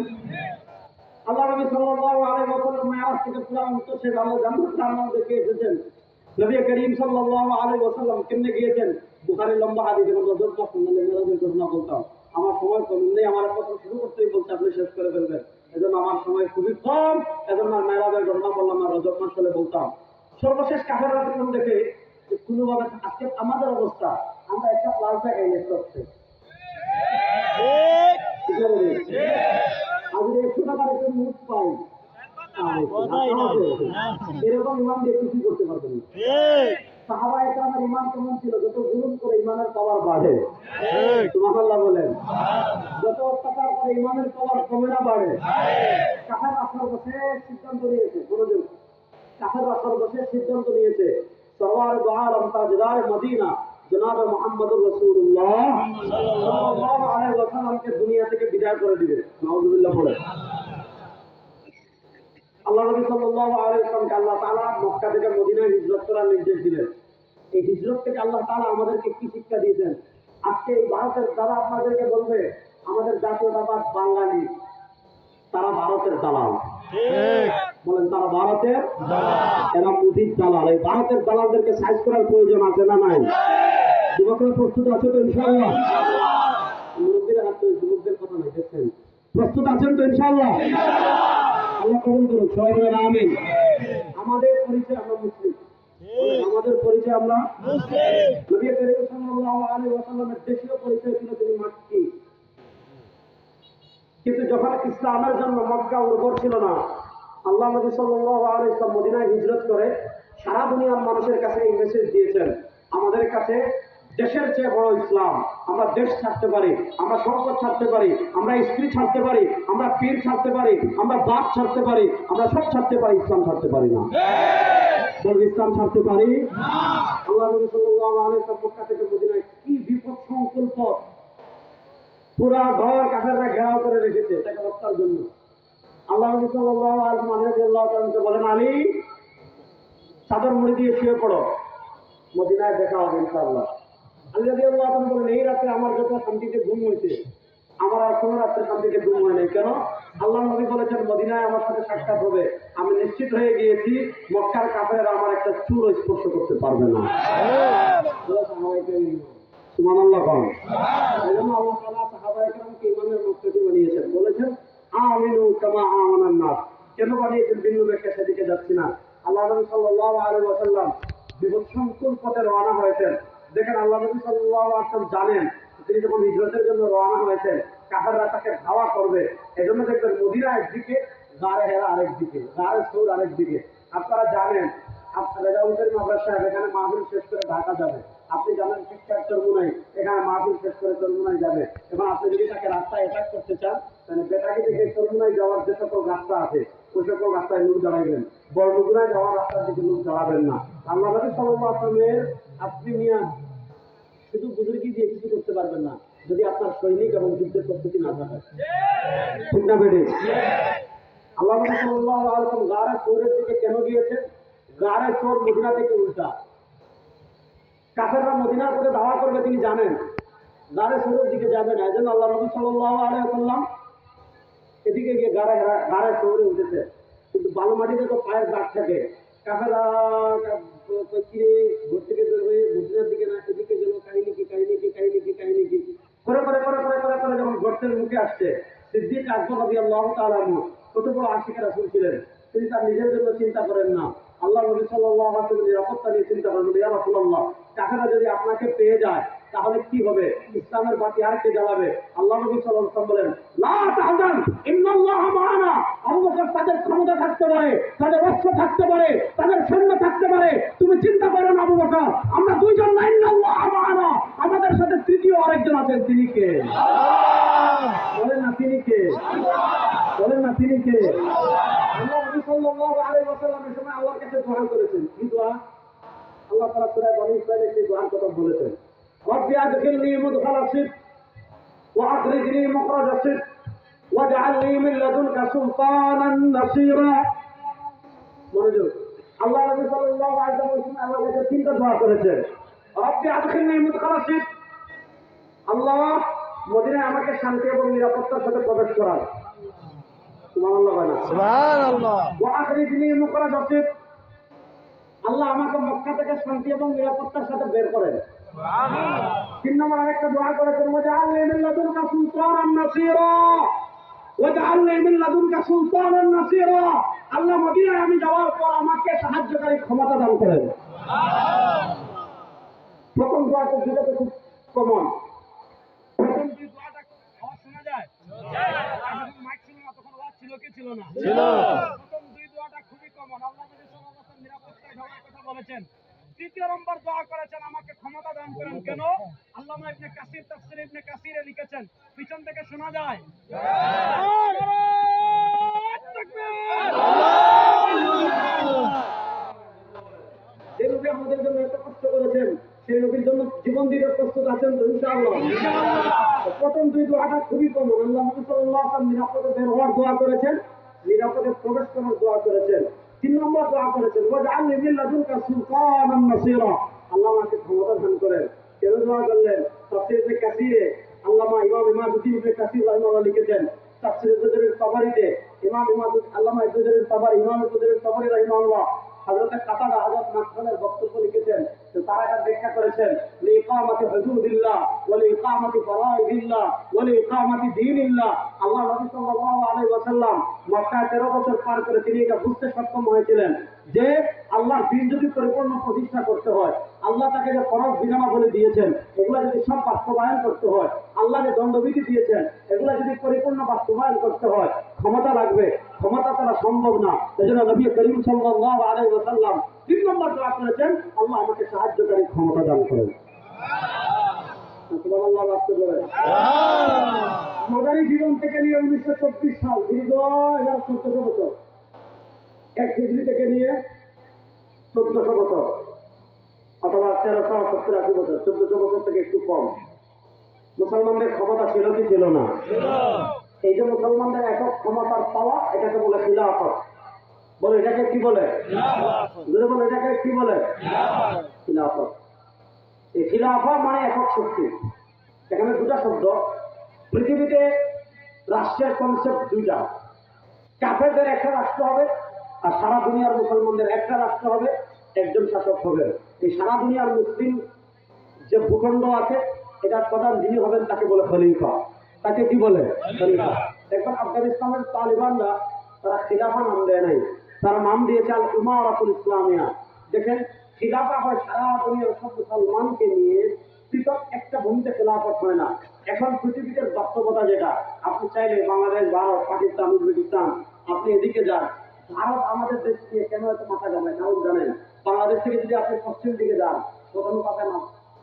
আল্লাহ নবী সাল্লাল্লাহু আলাইহি ওয়াসাল্লাম মেরাজ থেকে পুরা উত্তর সে ভালো জান্নাত জাহান্নাম দেখে এসেছেন। নবী করিম সাল্লাল্লাহু আলাইহি ওয়াসাল্লাম কেমনে গিয়েছেন? বুখারীর লম্বা হাদিস, যখন রজব মাস মেরাজের ঘটনা বলতাম, আমার সময় কম নেই, আমার কথা শুরু করতেই বলতে আপনি শেষ করে ফেলবেন, এজন্য আমার সময় খুবই কম, এজন্য মেরাজের ঘটনা বললাম না, রজব মাস হলে বলতাম। সর্বশেষ কাফেররা তখন দেখে কোনোভাবে আজকে আমাদের অবস্থা, আমরা একটা লাল চা খাই নেক্সট করতে আগে 100 টাকার একটা নোট পাই, এরকম ইমান দিয়ে কিছু করতে পারবেন না। সাহাবায়ে কেরামের ইমান কেমন ছিল? যত জুলুম করে ইমানের পাওয়ার বাড়ে, সুবহানাল্লাহ বলেন। যত অত্যাচার করে ইমানের পাওয়ার কমে না বাড়ে। কাফের আসর বসে সিদ্ধান্ত নিয়েছে, বড়জন কাফের আসর বসে সিদ্ধান্ত নিয়েছে, সরওয়ার দু আলম তাজদার মদিনা জনাব মুহাম্মদুর রাসূলুল্লাহ সাল্লাল্লাহু আলাইহি ওয়াসাল্লামকে দুনিয়া থেকে বিদায় করে দিবে। নাউযুবিল্লাহ বলেন। আল্লাহ নবী সাল্লাল্লাহু আলাইহি ওয়াসাল্লামকে আল্লাহ তাআলা মক্কা থেকে মদিনায় হিজরত করার নির্দেশ দিলেন। এই হিজরত থেকে আল্লাহ তাআলা আমাদেরকে কি শিক্ষা দিয়েছেন? আজকে এই ভারতের যারা আপনাদেরকে বলবে আমাদের জাতীয়তাবাদ বাঙালি, তারা ভারতের দালাল। বলেন তারা ভারতের দালাল, এরা মুদির দালাল। এই ভারতের দালালদেরকে সাইজ করার প্রয়োজন আছে না নাই? যুবকরা প্রস্তুত আছে তো ইনশাআল্লাহ? মুরব্বীরা হাত তুলে, যুবকদের কথা নাই, দেখছেন? প্রস্তুত আছেন তো ইনশাআল্লাহ? আল্লাহ কবুল করুন, সবাই বলেন আমিন। আমাদের পরিচয় আমরা মুসলিম, আমাদের পরিচয় আমরা মুসলিম। নবী করিম সাল্লাল্লাহু আলাইহি ওয়াসাল্লামের দেশীয় পরিচয় ছিল তিনি মাক্কি। কিন্তু যখন ইসলামের জন্য মক্কা উর্বর ছিল না, আল্লাহ নবী সাল্লাল্লাহু আলাইহি ওয়াসাল্লাম মদিনায় হিজরত করে সারা দুনিয়ার মানুষের কাছে এই মেসেজ দিয়েছেন, আমাদের কাছে দেশের চেয়ে বড় ইসলাম। আমরা দেশ ছাড়তে পারি, আমরা সম্পদ ছাড়তে পারি, আমরা স্ত্রী ছাড়তে পারি, আমরা পীর ছাড়তে পারি, আমরা বাপ ছাড়তে পারি, আমরা সব ছাড়তে পারি, ইসলাম ছাড়তে পারি না। ইসলাম ছাড়তে পারি না। আল্লাহ নবী সাল্লাল্লাহু আলাইহি ওয়াসাল্লাম মক্কা থেকে মদিনায় কি বিপদ সংকুল পথ, পুরা ঘর কাফেররা ঘেরাও করে রেখেছে তাকে হত্যার জন্য। আল্লাহ নবী সাল্লাল্লাহু আলাইহি ওয়াসাল্লাম রাদিয়াল্লাহু তাআলা বলেন, আলী চাদর মুড়ি দিয়ে শুয়ে পড়ো, মদিনায় দেখা হবে ইনশাআল্লাহ। আলী রাদিয়াল্লাহু তাআলা বলেন, এই রাতে আমার যত শান্তিতে ঘুম হয়েছে, আমার আর কোনো রাত্রে শান্তিতে ঘুম হয় নাই। কেন? আল্লাহ নবী বলেছেন মদিনায় আমার সাথে সাক্ষাৎ হবে, আমি নিশ্চিত হয়ে গিয়েছি মক্কার কাফেররা আমার একটা চুল স্পর্শ করতে পারবে না। সুবহানাল্লাহ। এই জন্য আল্লাহ তাআলা সাহাবায়ে কেরামকে ঈমানের মুক্তি বানিয়েছেন, বলেছেন আমিনু কামা আমানান নাস। কেন বানিয়েছেন ভিন্ন ব্যাখ্যা সেদিকে যাচ্ছি না। আল্লাহ নবী সাল্লাল্লাহু আলাইহি ওয়াসাল্লাম বিপদসংকুল পথে রওনা হয়েছেন। দেখেন আল্লাহ নবী সাল্লাল্লাহু আলাইহি ওয়াসাল্লাম জানেন তিনি যখন হিজরতের জন্য রওনা হয়েছেন কাফেররা তাকে ধাওয়া করবে। এজন্য দেখবেন মদিনা একদিকে, গারে হেরা আরেকদিকে, গারে সৌর আরেকদিকে। আপনারা জানেন আপনার রেজাউল করিম আবরার সাহেব এখানে মাহফিল শেষ করে ঢাকা যাবে। আপনি জানেন শিক্ষার চরমুনাই এখানে মাহফিল শেষ করে চরমুনাই যাবে। এবং আপনি যদি তাকে রাস্তায় অ্যাটাক করতে চান তাহলে বেটাকি থেকে চরমুনাই যাওয়ার যে সকল রাস্তা আছে ওই সকল রাস্তায় লোক দাঁড়াইবেন, বড়মুগুনায় যাওয়ার রাস্তার দিকে লোক দাঁড়াবেন না। আল্লাহ নবী সাল্লাল্লাহু আলাইহি ওয়াসাল্লামের আপনি মিয়া শুধু বুজুর্গি দিয়ে কিছু করতে পারবেন না যদি আপনার সৈনিক এবং যুদ্ধের প্রস্তুতি না থাকে। ঠিক না বেটে? আল্লাহ নবী সাল্লাল্লাহু আলাইহি ওয়াসাল্লাম গারে সৌরের দিকে কেন গিয়েছেন? গারে সৌর মদিনা থেকে উল্টা। কাফেররা মদিনার পথে ধাওয়া করবে তিনি জানেন, গারে সৌরের দিকে যাবে না। এজন্য আল্লাহ নবী সাল্লাল্লাহু আলাইহি ওয়াসাল্লাম এদিকে গিয়ে গারে সৌরে উঠেছে। কিন্তু বালু মাটিতে তো পায়ের দাগ থাকে। কাফেররা কিরে ঘর থেকে বেরোবে মদিনার দিকে না এদিকে গেল, কাহিনী কি করে যখন গর্তের মুখে আসছে সিদ্দিক আকবর রাদিয়াল্লাহু তাআলা আনহু কত বড় আশিক রাসূল ছিলেন, তিনি তার নিজের জন্য চিন্তা করেন না, আল্লাহ নবী সাল্লাল্লাহু আলাইহি ওয়াসাল্লামের নিরাপত্তা নিয়ে চিন্তা করেন। ইয়া রাসূলুল্লাহ, কাফেররা যদি আপনাকে পেয়ে যায় তাহলে কি হবে? ইসলামের বাতি আর কে জ্বালাবে? আল্লাহ নবী সাল্লাল্লাহু আলাইহি ওয়াসাল্লাম বলেন, লা তাহজান ইন্নাল্লাহা মা'ানা। আবু বকর তাদের ক্ষমতা থাকতে পারে, তাদের অস্ত্র থাকতে পারে, তাদের সৈন্য থাকতে পারে, তুমি চিন্তা করো না আবু বকর, আমরা দুইজন না, ইন্নাল্লাহা মা'ানা, আমাদের সাথে তৃতীয় আরেকজন আছেন, তিনি কে? বলেন না তিনি কে? বলেন না তিনি কে? আল্লাহ নবী সাল্লাল্লাহু আলাইহি ওয়াসাল্লামের সময় আল্লাহর কাছে দোয়া করেছেন। কি দোয়া? আল্লাহ তাআলা সূরা বনী ইসরাঈলে সেই দোয়ার কথা বলেছেন, রব্বি আদখিলনি মুদখালা সিদক ওয়া আখরিজনি মুখরাজা সিদক ওয়াজআলনি মিন লাদুনকা সুলতানান নাসীরা। মনোযোগ। আল্লাহ নবী সাল্লাল্লাহু আলাইহি ওয়াসাল্লাম আল্লাহর কাছে তিনটা দোয়া করেছেন। রব্বি আদখিলনি মুদখালা সিদক, আল্লাহ মদিনায় আমাকে শান্তি এবং নিরাপত্তার সাথে প্রবেশ করান। সুবহানাল্লাহ বলেন। সুবহানাল্লাহ। ওয়া আখরিজনি মুখরাজা সিদক, আল্লাহ আমাকে মক্কা থেকে শান্তি এবং নিরাপত্তার সাথে বের করেন। আমিন। 3 নম্বর আরেকটা দোয়া করেছেন, ওয়াজআলনি মিন লাদুনকা সুলতানান নাসীরা, ওয়াজআলনি মিন লাদুনকা সুলতানান নাসীরা, আল্লাহ মদিনায় আমি যাওয়ার পর আমাকে সাহায্যকারী ক্ষমতা দান করেন। প্রথম দোয়াটা দুটোতে খুব কমন। প্রথম দুই দোয়াটা আওয়াজ শোনা যায়? মাইক ছিল না তখন, আওয়াজ ছিল কি ছিল না? ছিল। প্রথম দুই দোয়াটা খুবই কমন। আল্লাহ নবী সাল্লাল্লাহু আলাইহি ওয়াসাল্লাম নিরাপত্তায় যাওয়ার কথা বলেছেন। তৃতীয় নম্বর দোয়া করেছেন, আমাকে ক্ষমতা দান করেন। কেন? আল্লামা ইবনে কাসির তাফসীর ইবনে কাসিরে লিখেছেন, পিছন থেকে শোনা যায়, যে নবী আমাদের জন্য এত কষ্ট করেছেন সেই নবীর জন্য জীবন দিতে প্রস্তুত আছেন তো ইনশাআল্লাহ? প্রথম দুই দোয়াটা খুবই কমন। আল্লাহ নবী সাল্লাল্লাহু আলাইহি ওয়াসাল্লাম নিরাপদে বের হওয়ার দোয়া করেছেন, নিরাপদে প্রবেশ করার দোয়া করেছেন। 3 নম্বর দোয়া করেছেন, ওয়াজআলনি মিন লাদুনকা সুলতানান নাসীরা, আল্লাহ আমাকে ক্ষমতা দান করেন। কেন দোয়া করলেন? তাফসীর ইবনে কাসিরে আল্লামা ইমাম ইমাদুদ্দিন ইবনে কাসির রাহিমাহুল্লাহ লিখেছেন, তাফসীর ইবনুল তাবারিতে আল্লামা ইবনুল তাবারি রাহিমাহুল্লাহ হযরত কাতাদা হযরত মাকরুনের বক্তব্য লিখেছেন, তো তারা এটা ব্যাখ্যা করেছেন, লিইকামাতি হুদুদিল্লাহ ওয়া লিইকামাতি ফরাইদিল্লাহ ওয়া লিইকামাতি দীনিল্লাহ। আল্লাহ নবী সাল্লাল্লাহু আলাইহি ওয়াসাল্লাম মক্কায় 13 বছর পার করে তিনি এটা বুঝতে সক্ষম হয়েছিলেন যে আল্লাহর দ্বীন যদি পরিপূর্ণ প্রতিষ্ঠা করতে হয়, আল্লাহ তাকে যে ফরজ বিধানাবলী দিয়েছেন এগুলো যদি সব বাস্তবায়ন করতে হয়, আল্লাহ যে দণ্ডবিধি দিয়েছেন এগুলো যদি পরিপূর্ণ বাস্তবায়ন করতে হয়, ক্ষমতা লাগবে, ক্ষমতা ছাড়া সম্ভব না। এজন্য নবী করিম সাল্লাল্লাহু আলাইহি ওয়াসাল্লাম 3 নম্বর দোয়া করেছেন, আল্লাহ আমাকে সাহায্যকারী ক্ষমতা দান করেন। সুবহানাল্লাহ। রাখতে পারে মাদানী জীবন থেকে নিয়ে 1924 সাল, দীর্ঘ 1400 বছর, এক হিজরি থেকে নিয়ে 1400 বছর অথবা 1370-80 বছর, 1400 বছর থেকে একটু কম, মুসলমানদের ক্ষমতা ছিল কি ছিল না? এই যে মুসলমানদের একক ক্ষমতার পাওয়া, এটাকে বলে খিলাফত। বলে এটাকে কি বলে? বলে এটাকে কি বলে? খিলাফত। এই খিলাফত মানে একক শক্তি। এখানে দুটা শব্দ। পৃথিবীতে রাষ্ট্রের কনসেপ্ট দুইটা, কাফেরদের একটা রাষ্ট্র হবে আর সারা দুনিয়ার মুসলমানদের একটা রাষ্ট্র হবে, একজন শাসক হবে। এই সারা দুনিয়ার মুসলিম যে ভূখণ্ড আছে এটার প্রধান যিনি হবেন তাকে বলে খলিফা। তাকে কি বলে? খলিফা। দেখবেন আফগানিস্তানের তালিবানরা তারা খিলাফা নাম দেয় নাই, তারা নাম দিয়েছে আল ইমারাতুল ইসলামিয়া। দেখেন, খিলাফা হয় সারা দুনিয়ার সব মুসলমানকে নিয়ে, পৃথক একটা ভূমিতে খেলাফত হয় না। এখন পৃথিবীর বাস্তবতা যেটা, আপনি চাইলে বাংলাদেশ, ভারত, পাকিস্তান, উজবেকিস্তান, আপনি এদিকে যান। ভারত আমাদের দেশ নিয়ে কেন এত মাথা ঘামায় কারণ জানেন? বাংলাদেশ থেকে যদি আপনি পশ্চিম দিকে যান, প্রথম পাবেন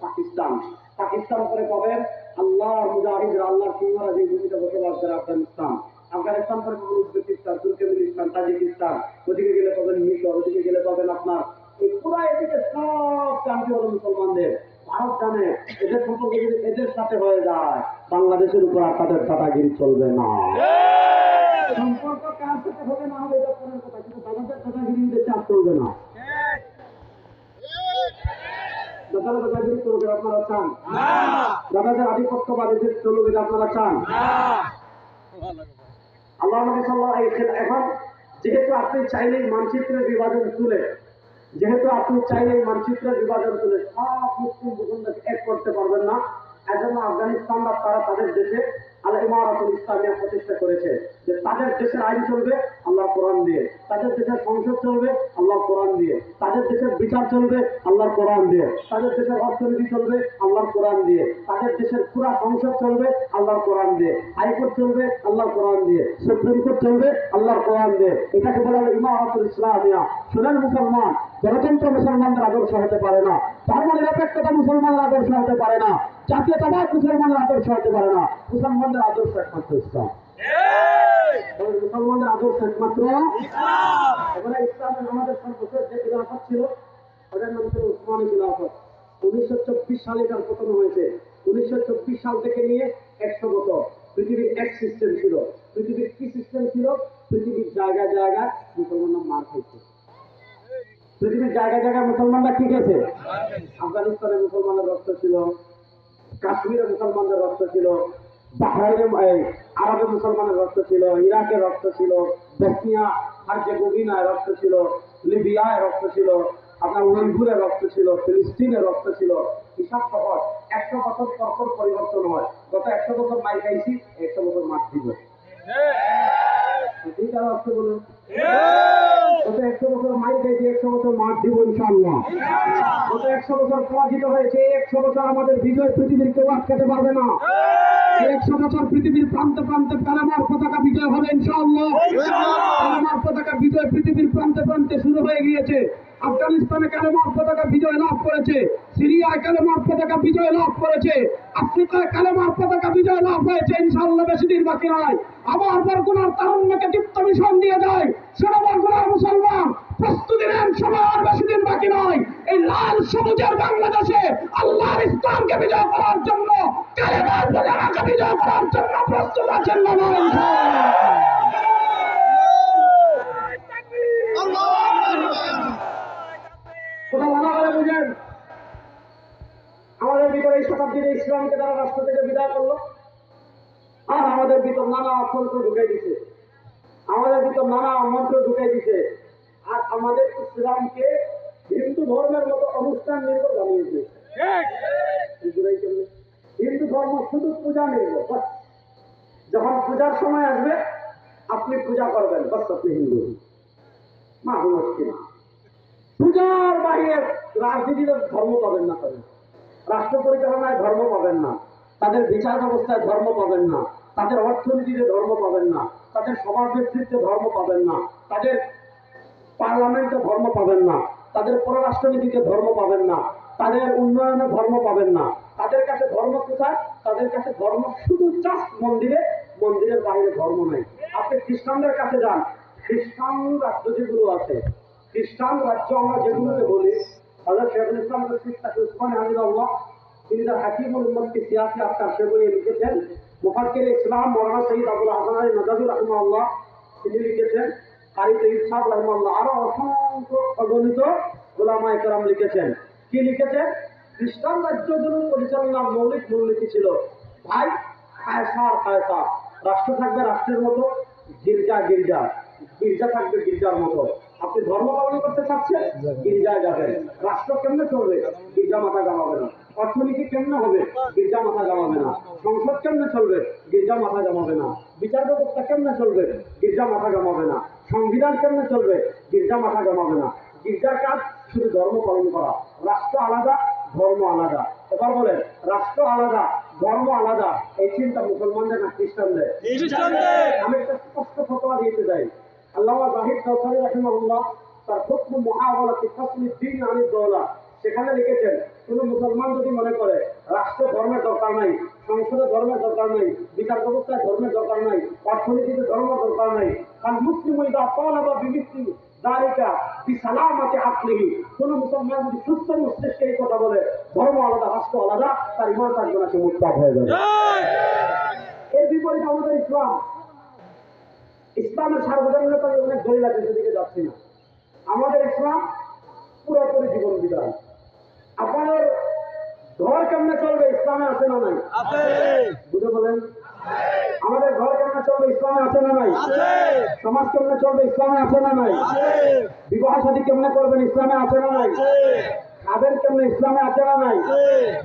পাকিস্তান, পাকিস্তান পরে পাবেন আল্লাহর মুজাহিদরা, আল্লাহর সিংহরা যে ভূমিতে বসবাস করে আফগানিস্তান, আফগানিস্তান পরে পাবেন উজবেকিস্তান, তুর্কমেনিস্তান, তাজিকিস্তান, ওদিকে গেলে পাবেন মিশর, ওদিকে গেলে পাবেন আপনার এই পুরা এদিকে সব কান্ট্রি হলো মুসলমানদের। ভারত জানে এদের সম্পর্কে যদি এদের সাথে হয়ে যায়, বাংলাদেশের উপর আর তাদের দাদাগিরি চলবে না। সম্পর্ক কার সাথে হবে না হবে এটা পরের কথা, কিন্তু দাদাদের দাদাগিরি চাপ চলবে না। দাদাদের দাদাগিরি চলবে আপনারা চান? দাদাদের আধিপত্যবাদী দেশ চলবে আপনারা চান? আল্লাহ নবী সাল্লাল্লাহু আলাইহি ওয়াসাল্লাম, এখন যেহেতু আপনি চাইলেই মানচিত্রের বিভাজন তুলে, যেহেতু আপনি চাইলেই মানচিত্রের বিভাজন তুলে সব মুসলিম ভূখণ্ডকে এক করতে পারবেন না, এজন্য আফগানিস্তানরা তারা তাদের দেশে আল ইমারাতুল ইসলামিয়া প্রতিষ্ঠা করেছে, যে তাদের দেশের আইন চলবে আল্লাহর কোরআন দিয়ে, তাদের দেশের সংসদ চলবে আল্লাহর কোরআন দিয়ে, তাদের দেশের বিচার চলবে আল্লাহর কোরআন দিয়ে, তাদের দেশের অর্থনীতি চলবে আল্লাহর কোরআন দিয়ে, তাদের দেশের পুরা সংসদ চলবে আল্লাহর কোরআন দিয়ে, হাইকোর্ট চলবে আল্লাহর কোরআন দিয়ে, সুপ্রিম কোর্ট চলবে আল্লাহর কোরআন দিয়ে। এটাকে বলা হলো ইমারাতুল ইসলামিয়া। শুনেন মুসলমান, গণতন্ত্র মুসলমানদের আদর্শ হতে পারে না, ধর্ম নিরপেক্ষতা মুসলমানের আদর্শ হতে পারে না, জাতীয়তাবাদ মুসলমানের আদর্শ হতে পারে না। মুসলমানদের আদর্শ একমাত্র ইসলাম। মুসলমানদের আদর্শ একমাত্র ইসলাম। এবারে ইসলামের আমাদের সর্বশেষ যে খিলাফত ছিল, ওটার নাম ছিল উসমানী খিলাফত। 1924 সালে এটার পতন হয়েছে। 1924 সাল থেকে নিয়ে 100 বছর পৃথিবীর এক সিস্টেম ছিল। পৃথিবীর কি সিস্টেম ছিল? পৃথিবীর জায়গায় জায়গায় মুসলমানরা মার খাইছে। পৃথিবীর জায়গায় জায়গায় মুসলমানরা কি গেছে? আফগানিস্তানে মুসলমানের রক্ত ছিল, কাশ্মীরে মুসলমানদের রক্ত ছিল, বাহরাইনে আরবে মুসলমানের রক্ত ছিল, ইরাকে রক্ত ছিল, বসনিয়া হার্জেগোভিনায় রক্ত ছিল, লিবিয়ায় রক্ত ছিল, আপনার উইঘুরে রক্ত ছিল, ফিলিস্তিনে রক্ত ছিল। হিসাব সহজ, 100 বছর পর পর পরিবর্তন হয়। গত 100 বছর মাই খাইছি, 100 বছর মাঠ দিব। ঠিক আছে বলুন, গত 100 বছর মাই খাইছি, 100 বছর মাঠ দিব ইনশাআল্লাহ। গত 100 বছর পরাজিত হয়েছে, 100 বছর আমাদের বিজয় পৃথিবীর কেউ আটকাতে পারবে না। 100 বছর পৃথিবীর প্রান্তে প্রান্তে কালেমার পতাকা বিজয় হবে ইনশাআল্লাহ। কালেমার পতাকা বিজয় পৃথিবীর প্রান্তে প্রান্তে শুরু হয়ে গিয়েছে। আফগানিস্তানে কালেমার পতাকা বিজয় লাভ করেছে, সিরিয়ায় কালেমার পতাকা বিজয় লাভ করেছে, আফ্রিকায় কালেমার পতাকা বিজয় লাভ হয়েছে। ইনশাআল্লাহ বেশি দিন বাকি নয়। আবার বরগুনার তারুণ্যকে দীপ্ত মিশন দিয়ে যায়। সেটা বরগুনার মুসলমান প্রস্তুতি নেন, সবার বেশি দিন বাকি নয়। এই লাল সবুজের বাংলাদেশে আল্লাহর ইসলামকে বিজয় করার জন্য, কালেমার পতাকাকে বিজয় করার জন্য প্রস্তুত আছেন না? বুঝেন, আমাদের ভিতরে এই শতাব্দীতে ইসলামকে তারা রাষ্ট্র থেকে বিদায় করলো, আর আমাদের ভিতর নানা অর্থন্ত্র ঢুকাই দিছে, আমাদের ভিতর নানা মন্ত্র ঢুকাই দিছে, আর আমাদের ইসলামকে হিন্দু ধর্মের মতো অনুষ্ঠান নির্ভর বানিয়েছে। হিন্দু ধর্ম শুধু পূজা নির্ভর, বাস যখন পূজার সময় আসবে আপনি পূজা করবেন, বাস আপনি হিন্দু। মা মুশকিল, পূজার বাইরে রাজনীতিতে ধর্ম পাবেন না, তাদের রাষ্ট্র পরিচালনায় ধর্ম পাবেন না, তাদের বিচার ব্যবস্থায় ধর্ম পাবেন না, তাদের অর্থনীতিতে ধর্ম পাবেন না, তাদের সমাজ নেতৃত্বে ধর্ম পাবেন না, তাদের পার্লামেন্টে ধর্ম পাবেন না, তাদের পররাষ্ট্রনীতিতে ধর্ম পাবেন না, তাদের উন্নয়নে ধর্ম পাবেন না। তাদের কাছে ধর্ম কোথায়? তাদের কাছে ধর্ম শুধু জাস্ট মন্দিরে, মন্দিরের বাইরে ধর্ম নেই। আপনি খ্রিস্টানদের কাছে যান, খ্রিস্টান রাজ্য যেগুলো আছে, খ্রিস্টান রাজ্য আমরা যেগুলোকে বলি, হযরত শেখুল ইসলাম উসমানী হাফিজাহুল্লাহ, তিনি তার হাকিমুল উম্মতকে সিয়াসি আফকার সে বইয়ে লিখেছেন। মুফাক্কির ইসলাম মাওলানা সৈয়দ আবুল হাসান আলী নদভী রাহিমাহুল্লাহ তিনি লিখেছেন, কারি তৈয়ব সাহেব রাহিমাহুল্লাহ, আরো অসংখ্য অগণিত উলামায়ে কেরাম লিখেছেন। কি লিখেছেন? খ্রিস্টান রাজ্যগুলোর পরিচালনার মৌলিক মূলনীতি ছিল, ভাই কায়সার কায়সার, রাষ্ট্র থাকবে রাষ্ট্রের মতো, গির্জা গির্জা, গির্জা থাকবে গির্জার মতো। আপনি ধর্ম পালন করতে চাচ্ছেন, গির্জায় যাবেন। রাষ্ট্র কেমনে চলবে? গির্জা মাথা গামাবে না। অর্থনীতি কেমনে হবে, গির্জা মাথা জমাবে না। সংসদ কেমনে চলবে, গির্জা মাথা জমাবে না। বিচার ব্যবস্থা কেমনে চলবে, গির্জা মাথা জমাবে না। সংবিধান কেমনে চলবে, গির্জা মাথা জমাবে না। গির্জার কাজ শুধু ধর্ম পালন করা, রাষ্ট্র আলাদা, ধর্ম আলাদা। এবার বলেন, রাষ্ট্র আলাদা, ধর্ম আলাদা, এই চিন্তা মুসলমানদের না খ্রিস্টানদের? আমি একটা স্পষ্ট ফতোয়া দিতে চাই। আল্লামা জাহিদ কাউসারী রাহিমাহুল্লাহ তার হুকম মুআওয়ালাতি ফাসলিদ দ্বীন আনিদ দওলা সেখানে লিখেছেন, কোন মুসলমান যদি মনে করে রাষ্ট্র ধর্মের দরকার নাই, সংসদে ধর্মের দরকার নাই, বিচার ব্যবস্থায় ধর্মের দরকার নাই, অর্থনীতিতে ধর্মের দরকার নাই, কারণ মুসলিম ইদা তালাবা বিমিসলি যালিকা বিসালামাতি আকলিহি, কোন মুসলমান যদি সুস্থ মস্তিষ্কে এই কথা বলে ধর্ম আলাদা রাষ্ট্র আলাদা, তার ঈমান থাকবে না, সে মুরতাদ হয়ে যাবে। এর বিপরীতে আমাদের ইসলাম, ইসলামের সার্বজনীনতা অনেক দলিল আছে, সেদিকে যাচ্ছি না। আমাদের ইসলাম পুরোপুরি জীবন বিধান। আপনাদের ঘর কেমনে চলবে, ইসলামে আছে না নাই? বুঝে বলেন, আমাদের ঘর কেমনে চলবে, ইসলামে আছে না নাই? সমাজ কেমনে চলবে, ইসলামে আছে না নাই? বিবাহ শাদী কেমনে করবেন, ইসলামে আছে না নাই? খাবেন কেমনে, ইসলামে আছে না নাই?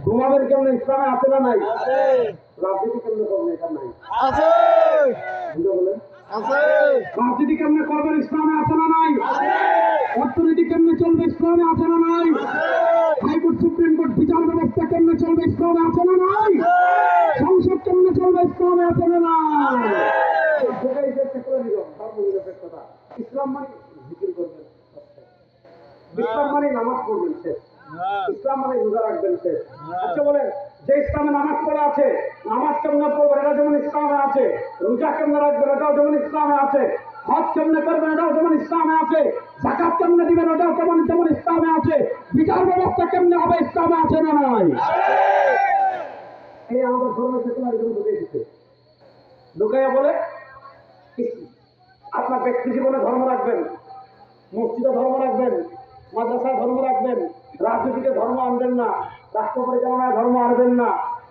ঘুমাবেন কেমনে, ইসলামে আছে না নাই? রাজনীতি কেমনে করবেন, এটা নাই? বুঝে বলেন, রাজনীতি কেমনে করবেন, ইসলামে আছে না নাই? অর্থনীতি কেমনে চলবে, ইসলামে আছে না নাই? হাইকোর্ট সুপ্রিম কোর্ট বিচার ব্যবস্থা কেমনে চলবে, ইসলামে আছে না নাই? সংসদ কেমনে চলবে, ইসলামে আছে না নাই? ইসলাম মানে জিকির করবেন, ইসলাম মানে নামাজ পড়বেন শেষ, ইসলাম মানে রোজা রাখবেন শেষ। আচ্ছা বলেন, যে ইসলামে নামাজ পড়া আছে, নামাজ কেমনে পড়বেন এটা যেমন ইসলামে আছে, রোজা কেমনে রাখবেন এটাও যেমন ইসলামে আছে, হজ কেমনে করবেন এটাও যেমন ইসলামে আছে, যাকাত কেমনে দিবেন এটাও যেমন যেমন ইসলামে আছে, বিচার ব্যবস্থা কেমনে হবে, ইসলামে আছে না নাই? এই আমাদের ধর্ম সেকুলার জন্য ঢুকে দিচ্ছে, ঢুকাইয়া বলে আপনার ব্যক্তি জীবনে ধর্ম রাখবেন, মসজিদে ধর্ম রাখবেন, মাদ্রাসায় ধর্ম রাখবেন, রাজনীতিতে ধর্ম আনবেন না, রাষ্ট্র পরিচালনায় ধর্ম আনবেন না,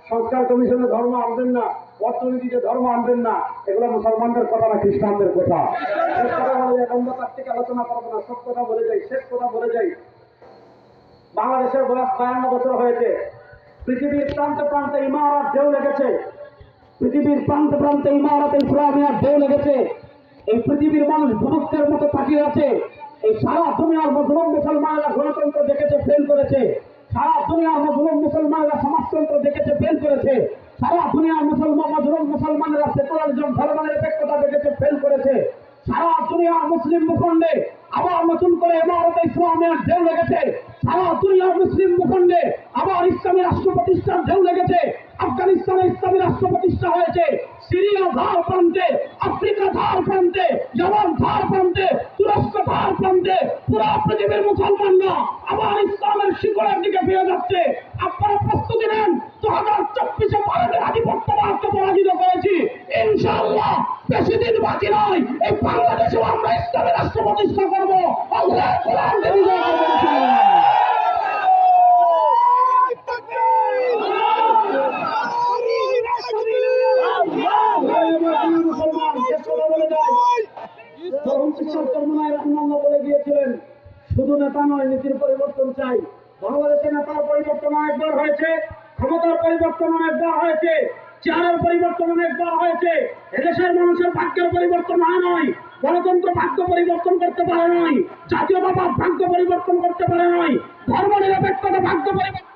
সংস্কার কমিশনে ধর্ম আনবেন না, অর্থনীতিতে ধর্ম আনবেন না। এগুলো মুসলমানদের কথা না, খ্রিস্টানদের কথা। শেষ কথা বলে যাই, অন্য তার থেকে আলোচনা করবো না, সব কথা বলে যাই, শেষ কথা বলে যাই। বাংলাদেশের বয়স 52 বছর হয়েছে, পৃথিবীর প্রান্তে প্রান্তে ইমারত ঢেউ লেগেছে, পৃথিবীর প্রান্তে প্রান্তে ইমারত ইসলামিয়ার ঢেউ লেগেছে। এই পৃথিবীর মানুষ বুভুক্ষের মতো তাকিয়ে আছে। এই সারা দুনিয়ার মুসলিম মুসলমানরা গণতন্ত্র দেখেছে, ফেল করেছে। সারা দুনিয়ার মুসলিম মুসলমানরা সমাজতন্ত্র দেখেছে, ফেল করেছে। সারা দুনিয়ার মুসলমানরা সেকুলারিজম ধর্মনিরপেক্ষতা দেখেছে, ফেল করেছে। সারা দুনিয়ার মুসলিম ভূখণ্ডে আবার নতুন করে ইমারত ইসলামিয়ার ঢেউ লেগেছে। সারা দুনিয়ার মুসলিম ভূখণ্ডে আবার ইসলামী রাষ্ট্র প্রতিষ্ঠার ঢেউ লেগেছে। আফগানিস্তানে ইসলামী রাষ্ট্র প্রতিষ্ঠা হয়েছে, সিরিয়া ধার প্রান্তে, আফ্রিকা ধার প্রান্তে, ইয়ামান ধার প্রান্তে, তুরস্ক ধার প্রান্তে পুরো পৃথিবীর মুসলমানরা আবার ইসলামের শিকড়ের দিকে ফিরে যাচ্ছে। আপনারা প্রস্তুতি নেন, 2024 ভারতের আধিপত্যবাদকে পরাজিত করেছি, ইনশাআল্লাহ বেশি দিন বাকি নয়, এই বাংলাদেশেও আমরা ইসলামী রাষ্ট্র প্রতিষ্ঠা করবো। আল্লাহ কোরআনকে বিজয় করবো ইনশাআল্লাহ। বলে গিয়েছিলেন, শুধু নেতা নয়, নীতির পরিবর্তন চাই। বাংলাদেশে নেতার পরিবর্তন অনেকবার হয়েছে, ক্ষমতার পরিবর্তন অনেকবার হয়েছে, চেহারার পরিবর্তন অনেকবার হয়েছে। এদেশের মানুষের ভাগ্যের পরিবর্তন হয় নয়, গণতন্ত্র ভাগ্য পরিবর্তন করতে পারে নয়, জাতীয়তাবাদ ভাগ্য পরিবর্তন করতে পারে নয়, ধর্ম নিরপেক্ষতা ভাগ্য পরিবর্তন